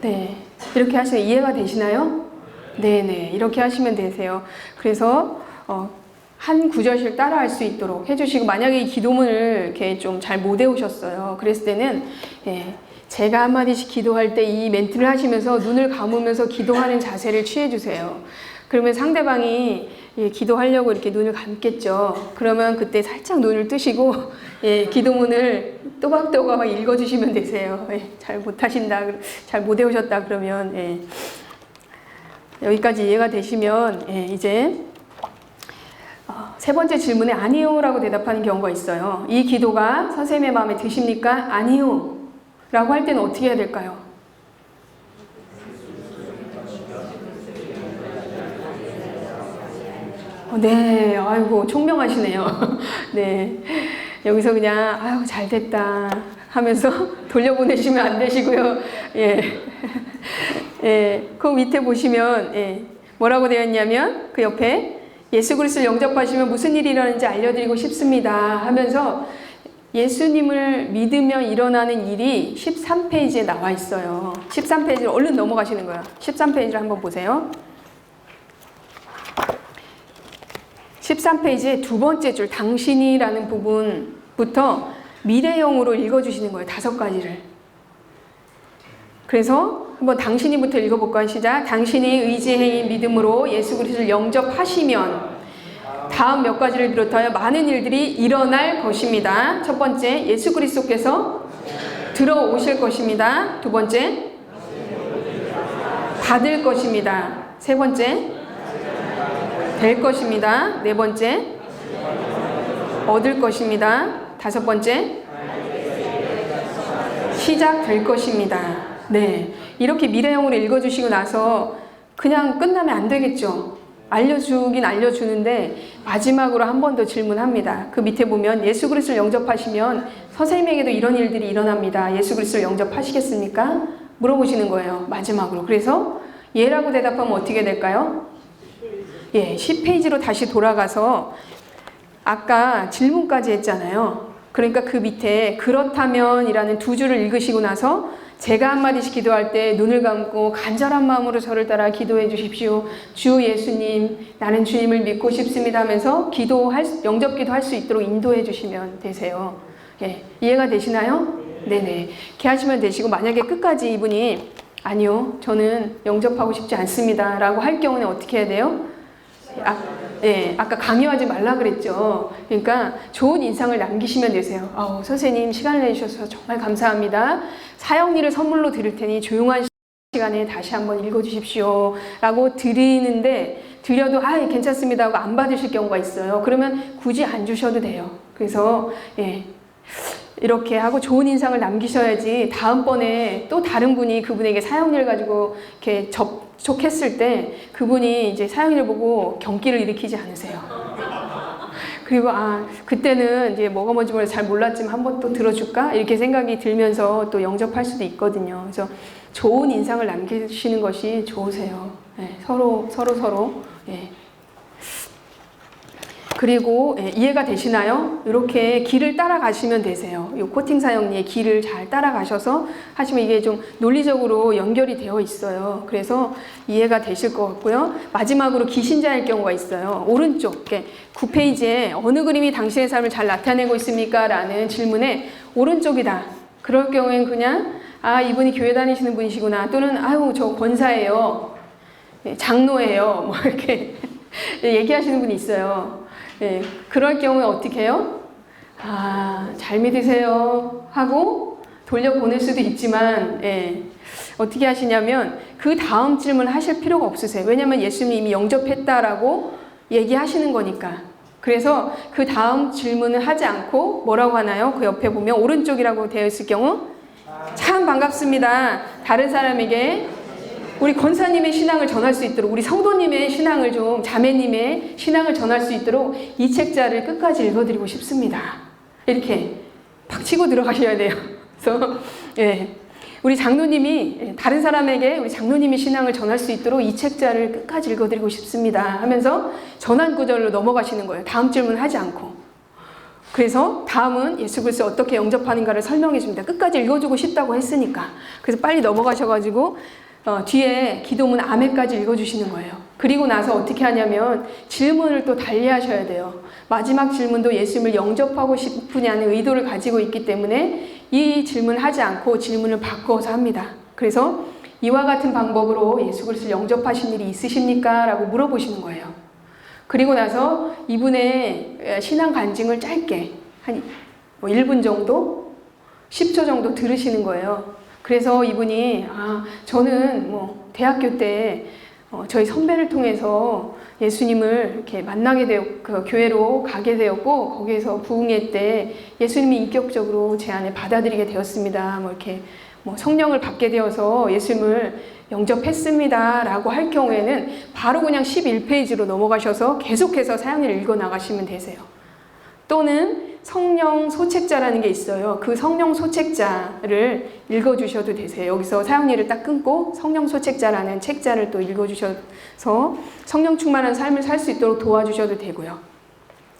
S1: 네, 이렇게 하시면 이해가 되시나요? 네네, 이렇게 하시면 되세요. 그래서 한 구절씩 따라할 수 있도록 해주시고, 만약에 이 기도문을 이렇게 좀 잘 못 외우셨어요. 그랬을 때는 제가 한마디씩 기도할 때 이 멘트를 하시면서 눈을 감으면서 기도하는 자세를 취해주세요. 그러면 상대방이 기도하려고 이렇게 눈을 감겠죠. 그러면 그때 살짝 눈을 뜨시고 기도문을 또박또박 읽어주시면 되세요. 잘 못하신다, 잘 못 외우셨다 그러면 여기까지 이해가 되시면 이제 세 번째 질문에 아니요 라고 대답하는 경우가 있어요. 이 기도가 선생님의 마음에 드십니까? 아니요 라고 할 때는 어떻게 해야 될까요? 네, 아이고 총명하시네요. 네, 여기서 그냥 아유 잘됐다 하면서 돌려보내시면 안 되시고요. 그 밑에 보시면 뭐라고 되어 있냐면 그 옆에 예수 그리스도를 영접하시면 무슨 일이 일어나는지 알려드리고 싶습니다 하면서 예수님을 믿으며 일어나는 일이 13페이지에 나와 있어요. 13페이지를 얼른 넘어가시는 거예요. 13페이지를 한번 보세요. 13페이지의 두 번째 줄 당신이라는 부분부터 미래형으로 읽어주시는 거예요. 5가지를. 그래서 한번 당신이부터 읽어볼까요? 시작. 당신이 의지의 믿음으로 예수 그리스도를 영접하시면 다음 몇 가지를 비롯하여 많은 일들이 일어날 것입니다. 첫 번째, 예수 그리스도께서 들어오실 것입니다. 두 번째, 받을 것입니다. 세 번째, 될 것입니다. 네 번째, 얻을 것입니다. 다섯 번째, 시작될 것입니다. 네, 이렇게 미래형으로 읽어주시고 나서 그냥 끝나면 안 되겠죠. 알려주긴 알려주는데 마지막으로 한 번 더 질문합니다. 그 밑에 보면 예수 그리스도를 영접하시면 선생님에게도 이런 일들이 일어납니다. 예수 그리스도를 영접하시겠습니까? 물어보시는 거예요. 마지막으로. 그래서 예라고 대답하면 어떻게 될까요? 10페이지로 다시 돌아가서 아까 질문까지 했잖아요. 그러니까 그 밑에 그렇다면 이라는 두 줄을 읽으시고 나서 제가 한마디씩 기도할 때 눈을 감고 간절한 마음으로 저를 따라 기도해 주십시오. 주 예수님, 나는 주님을 믿고 싶습니다 하면서 영접 기도할 수 있도록 인도해 주시면 되세요. 이해가 되시나요? 네네. 이렇게 하시면 되시고, 만약에 끝까지 이분이 아니요, 저는 영접하고 싶지 않습니다 라고 할 경우는 어떻게 해야 돼요? 아까 강요하지 말라 그랬죠. 그러니까 좋은 인상을 남기시면 되세요. 선생님 시간을 내주셔서 정말 감사합니다. 사형리를 선물로 드릴 테니 조용한 시간에 다시 한번 읽어주십시오 라고 드려도 괜찮습니다 하고 안 받으실 경우가 있어요. 그러면 굳이 안 주셔도 돼요. 그래서 이렇게 하고 좋은 인상을 남기셔야지 다음번에 또 다른 분이 그분에게 사형리를 가지고 이렇게 접촉했을 때 그분이 이제 사형리를 보고 경기를 일으키지 않으세요. 그리고 그때는 이제 뭐가 뭔지 잘 몰랐지만 한번 또 들어줄까? 이렇게 생각이 들면서 또 영접할 수도 있거든요. 그래서 좋은 인상을 남기시는 것이 좋으세요. 예, 서로. 예. 그리고 이해가 되시나요? 이렇게 길을 따라가시면 되세요. 이 코팅 사형리의 길을 잘 따라가셔서 하시면 이게 좀 논리적으로 연결이 되어 있어요. 그래서 이해가 되실 것 같고요. 마지막으로 기신자일 경우가 있어요. 오른쪽 9페이지에 어느 그림이 당신의 삶을 잘 나타내고 있습니까? 라는 질문에 오른쪽이다. 그럴 경우엔 그냥 이분이 교회 다니시는 분이시구나. 또는 저 권사예요. 장로예요. 뭐 이렇게 얘기하시는 분이 있어요. 예, 그럴 경우에 어떻게 해요? 잘 믿으세요 하고 돌려보낼 수도 있지만 어떻게 하시냐면 그 다음 질문 하실 필요가 없으세요. 왜냐하면 예수님이 이미 영접했다라고 얘기하시는 거니까. 그래서 그 다음 질문을 하지 않고 뭐라고 하나요? 그 옆에 보면 오른쪽이라고 되어 있을 경우 참 반갑습니다. 다른 사람에게 우리 권사님의 신앙을 전할 수 있도록, 우리 성도님의 신앙을 좀, 자매님의 신앙을 전할 수 있도록 이 책자를 끝까지 읽어드리고 싶습니다. 이렇게 팍 치고 들어가셔야 돼요. 그래서 우리 장로님이 다른 사람에게 우리 장로님의 신앙을 전할 수 있도록 이 책자를 끝까지 읽어드리고 싶습니다 하면서 전환 구절로 넘어가시는 거예요. 다음 질문 하지 않고. 그래서 다음은 예수 그리스도 어떻게 영접하는가를 설명해 줍니다. 끝까지 읽어주고 싶다고 했으니까. 그래서 빨리 넘어가셔가지고 뒤에 기도문 아멘까지 읽어주시는 거예요. 그리고 나서 어떻게 하냐면 질문을 또 달리 하셔야 돼요. 마지막 질문도 예수님을 영접하고 싶으냐는 의도를 가지고 있기 때문에 이 질문 하지 않고 질문을 바꿔서 합니다. 그래서 이와 같은 방법으로 예수 그리스도를 영접하신 일이 있으십니까? 라고 물어보시는 거예요. 그리고 나서 이분의 신앙 간증을 짧게 한 1분 정도? 10초 정도 들으시는 거예요. 그래서 이분이 저는 대학교 때 저희 선배를 통해서 예수님을 이렇게 만나게 되었고 교회로 가게 되었고 거기에서 부흥회 때 예수님이 인격적으로 제 안에 받아들이게 되었습니다. 이렇게 성령을 받게 되어서 예수님을 영접했습니다 라고 할 경우에는 바로 그냥 11페이지로 넘어가셔서 계속해서 사형리를 읽어 나가시면 되세요. 또는 성령 소책자라는 게 있어요. 그 성령 소책자를 읽어주셔도 되세요. 여기서 사형리를 딱 끊고 성령 소책자라는 책자를 또 읽어주셔서 성령 충만한 삶을 살 수 있도록 도와주셔도 되고요.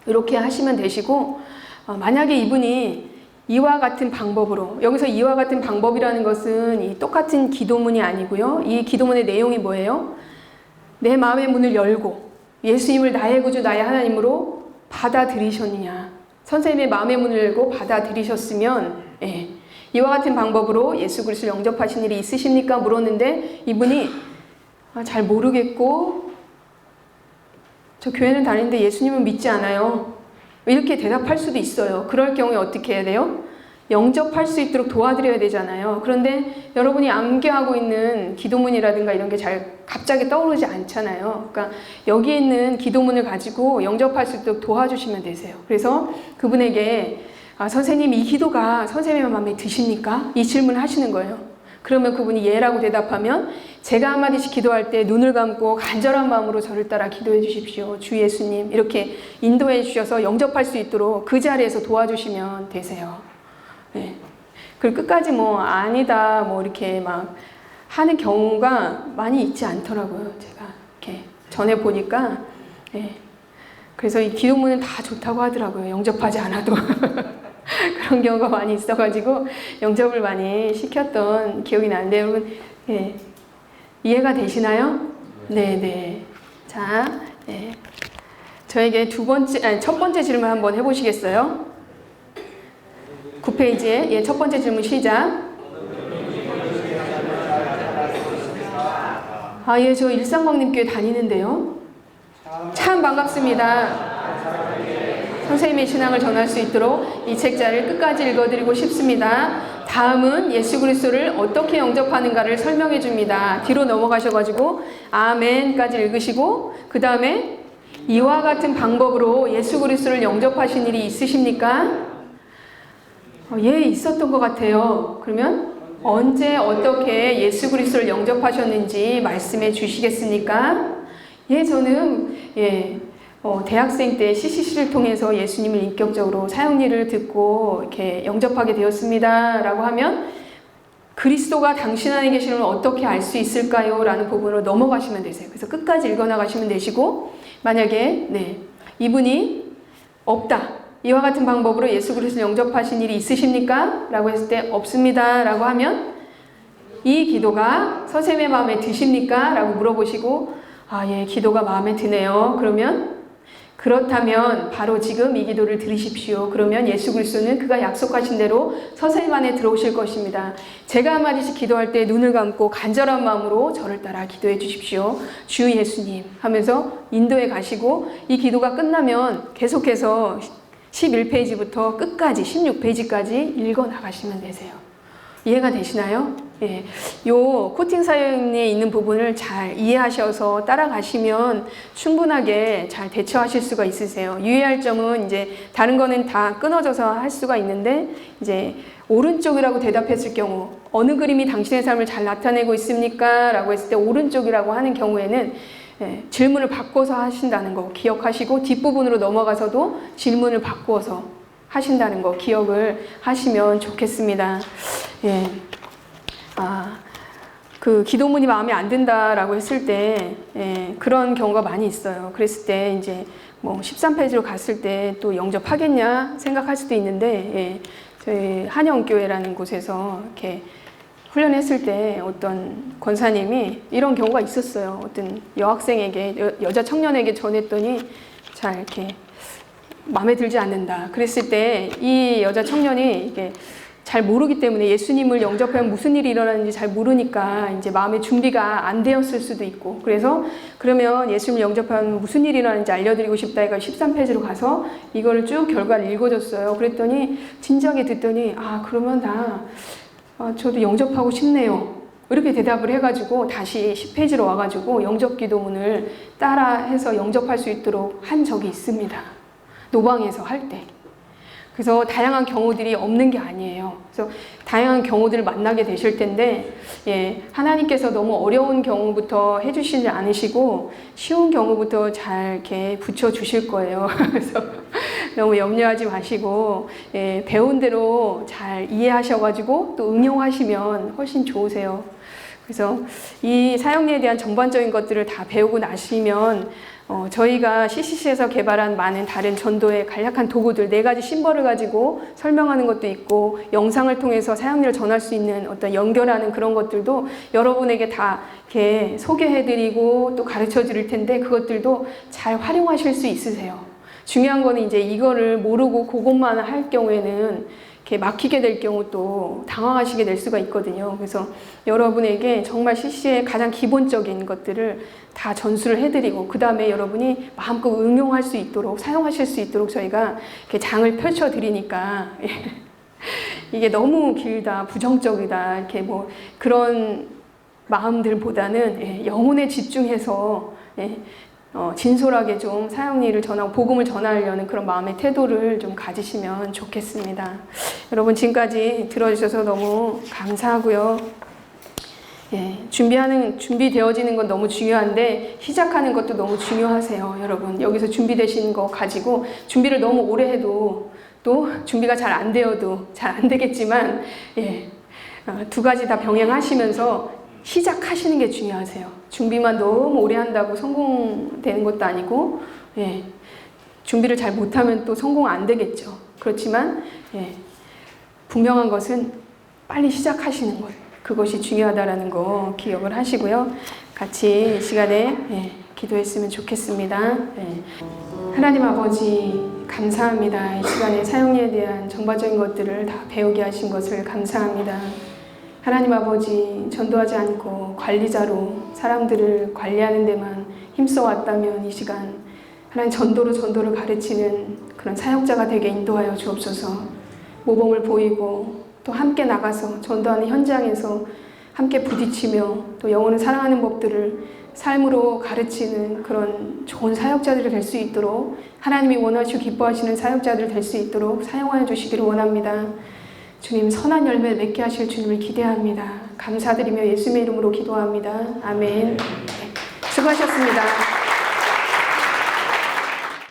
S1: 이렇게 하시면 되시고 만약에 이분이 이와 같은 방법으로, 여기서 이와 같은 방법이라는 것은 이 똑같은 기도문이 아니고요. 이 기도문의 내용이 뭐예요? 내 마음의 문을 열고 예수님을 나의 구주 나의 하나님으로 받아들이셨느냐. 선생님의 마음의 문을 열고 받아들이셨으면 이와 같은 방법으로 예수 그리스도를 영접하신 일이 있으십니까? 물었는데 이분이 잘 모르겠고 저 교회는 다니는데 예수님은 믿지 않아요. 이렇게 대답할 수도 있어요. 그럴 경우에 어떻게 해야 돼요? 영접할 수 있도록 도와드려야 되잖아요. 그런데 여러분이 암기하고 있는 기도문이라든가 이런 게 잘 갑자기 떠오르지 않잖아요. 그러니까 여기 있는 기도문을 가지고 영접할 수 있도록 도와주시면 되세요. 그래서 그분에게 선생님 이 기도가 선생님의 마음에 드십니까? 이 질문을 하시는 거예요. 그러면 그분이 예라고 대답하면 제가 한마디씩 기도할 때 눈을 감고 간절한 마음으로 저를 따라 기도해 주십시오. 주 예수님 이렇게 인도해 주셔서 영접할 수 있도록 그 자리에서 도와주시면 되세요. 그리고 끝까지 아니다 이렇게 막 하는 경우가 많이 있지 않더라고요. 제가 이렇게 전에 보니까 그래서 이 기도문은 다 좋다고 하더라고요. 영접하지 않아도 그런 경우가 많이 있어가지고 영접을 많이 시켰던 기억이 나는데 여러분 이해가 되시나요? 네네. 자, 저에게 첫 번째 질문 한번 해보시겠어요? 9페이지에 첫 번째 질문 시작. 저 일상광림교회 다니는데요. 참 반갑습니다. 선생님의 신앙을 전할 수 있도록 이 책자를 끝까지 읽어드리고 싶습니다. 다음은 예수 그리스도를 어떻게 영접하는가를 설명해 줍니다. 뒤로 넘어가셔가지고 아멘까지 읽으시고 그 다음에 이와 같은 방법으로 예수 그리스도를 영접하신 일이 있으십니까? 있었던 것 같아요. 그러면 언제 어떻게 예수 그리스도를 영접하셨는지 말씀해 주시겠습니까? 저는 대학생 때 CCC를 통해서 예수님을 인격적으로 사역일을 듣고 이렇게 영접하게 되었습니다. 라고 하면 그리스도가 당신 안에 계시는 걸 어떻게 알 수 있을까요? 라는 부분으로 넘어가시면 되세요. 그래서 끝까지 읽어나가시면 되시고, 만약에 이분이 없다. 이와 같은 방법으로 예수 그리스도를 영접하신 일이 있으십니까? 라고 했을 때 없습니다. 라고 하면 이 기도가 선생님의 마음에 드십니까? 라고 물어보시고 예, 기도가 마음에 드네요. 그러면 그렇다면 바로 지금 이 기도를 들으십시오. 그러면 예수 그리스도는 그가 약속하신 대로 선생님 안에 들어오실 것입니다. 제가 한마디씩 기도할 때 눈을 감고 간절한 마음으로 저를 따라 기도해 주십시오. 주 예수님 하면서 인도해 가시고 이 기도가 끝나면 계속해서 11페이지부터 끝까지 16페이지까지 읽어 나가시면 되세요. 이해가 되시나요? 예. 요 코팅 사연에 있는 부분을 잘 이해하셔서 따라가시면 충분하게 잘 대처하실 수가 있으세요. 유의할 점은 이제 다른 거는 다 끊어져서 할 수가 있는데 이제 오른쪽이라고 대답했을 경우 어느 그림이 당신의 삶을 잘 나타내고 있습니까? 라고 했을 때 오른쪽이라고 하는 경우에는 질문을 바꿔서 하신다는 거 기억하시고 뒷부분으로 넘어가서도 질문을 바꾸어서 하신다는 거 기억을 하시면 좋겠습니다. 예. 그 기도문이 마음에 안 든다라고 했을 때 그런 경우가 많이 있어요. 그랬을 때 이제 뭐 13페이지로 갔을 때 또 영접하겠냐 생각할 수도 있는데 저희 한영교회라는 곳에서 이렇게 훈련했을 때 어떤 권사님이 이런 경우가 있었어요. 어떤 여학생에게 여자 청년에게 전했더니 잘 이렇게 마음에 들지 않는다. 그랬을 때 이 여자 청년이 이게 잘 모르기 때문에 예수님을 영접하면 무슨 일이 일어나는지 잘 모르니까 이제 마음의 준비가 안 되었을 수도 있고 그래서 그러면 예수님을 영접하면 무슨 일이 일어나는지 알려드리고 싶다 해가 13페이지로 가서 이거를 쭉 결과를 읽어줬어요. 그랬더니 진지하게 듣더니 그러면 저도 영접하고 싶네요. 이렇게 대답을 해가지고 다시 10페이지로 와가지고 영접 기도문을 따라해서 영접할 수 있도록 한 적이 있습니다. 노방에서 할 때. 그래서 다양한 경우들이 없는 게 아니에요. 그래서 다양한 경우들을 만나게 되실 텐데, 하나님께서 너무 어려운 경우부터 해주시지 않으시고 쉬운 경우부터 잘 이렇게 붙여주실 거예요. 그래서 너무 염려하지 마시고 배운 대로 잘 이해하셔가지고 또 응용하시면 훨씬 좋으세요. 그래서 이 사역리에 대한 전반적인 것들을 다 배우고 나시면 저희가 CCC에서 개발한 많은 다른 전도의 간략한 도구들 4가지 심벌을 가지고 설명하는 것도 있고 영상을 통해서 사역리를 전할 수 있는 어떤 연결하는 그런 것들도 여러분에게 다 이렇게 소개해드리고 또 가르쳐 드릴 텐데 그것들도 잘 활용하실 수 있으세요. 중요한 거는 이제 이거를 모르고 그것만 할 경우에는 이렇게 막히게 될 경우 또 당황하시게 될 수가 있거든요. 그래서 여러분에게 정말 CC의 가장 기본적인 것들을 다 전수를 해드리고 그 다음에 여러분이 마음껏 응용할 수 있도록 사용하실 수 있도록 저희가 이렇게 장을 펼쳐 드리니까 이게 너무 길다 부정적이다 이렇게 뭐 그런 마음들보다는 영혼에 집중해서 진솔하게 좀 사역리를 전하고 복음을 전하려는 그런 마음의 태도를 좀 가지시면 좋겠습니다. 여러분 지금까지 들어주셔서 너무 감사하고요. 준비되어지는 건 너무 중요한데 시작하는 것도 너무 중요하세요. 여러분 여기서 준비되신 거 가지고 준비를 너무 오래 해도 또 준비가 잘 안 되어도 잘 안 되겠지만 2가지 다 병행하시면서 시작하시는 게 중요하세요. 준비만 너무 오래 한다고 성공되는 것도 아니고 준비를 잘 못하면 또 성공 안 되겠죠. 그렇지만 분명한 것은 빨리 시작하시는 것 그것이 중요하다라는 거 기억을 하시고요. 같이 이 시간에 기도했으면 좋겠습니다. 하나님 아버지 감사합니다. 이 시간에 사역리에 대한 정반적인 것들을 다 배우게 하신 것을 감사합니다. 하나님 아버지 전도하지 않고 관리자로 사람들을 관리하는 데만 힘써왔다면 이 시간 하나님 전도를 가르치는 그런 사역자가 되게 인도하여 주옵소서. 모범을 보이고 또 함께 나가서 전도하는 현장에서 함께 부딪히며 또 영혼을 사랑하는 법들을 삶으로 가르치는 그런 좋은 사역자들이 될 수 있도록 하나님이 원하시고 기뻐하시는 사역자들이 될 수 있도록 사용하여 주시기를 원합니다. 주님 선한 열매를 맺게 하실 주님을 기대합니다. 감사드리며 예수님의 이름으로 기도합니다. 아멘. 수고하셨습니다.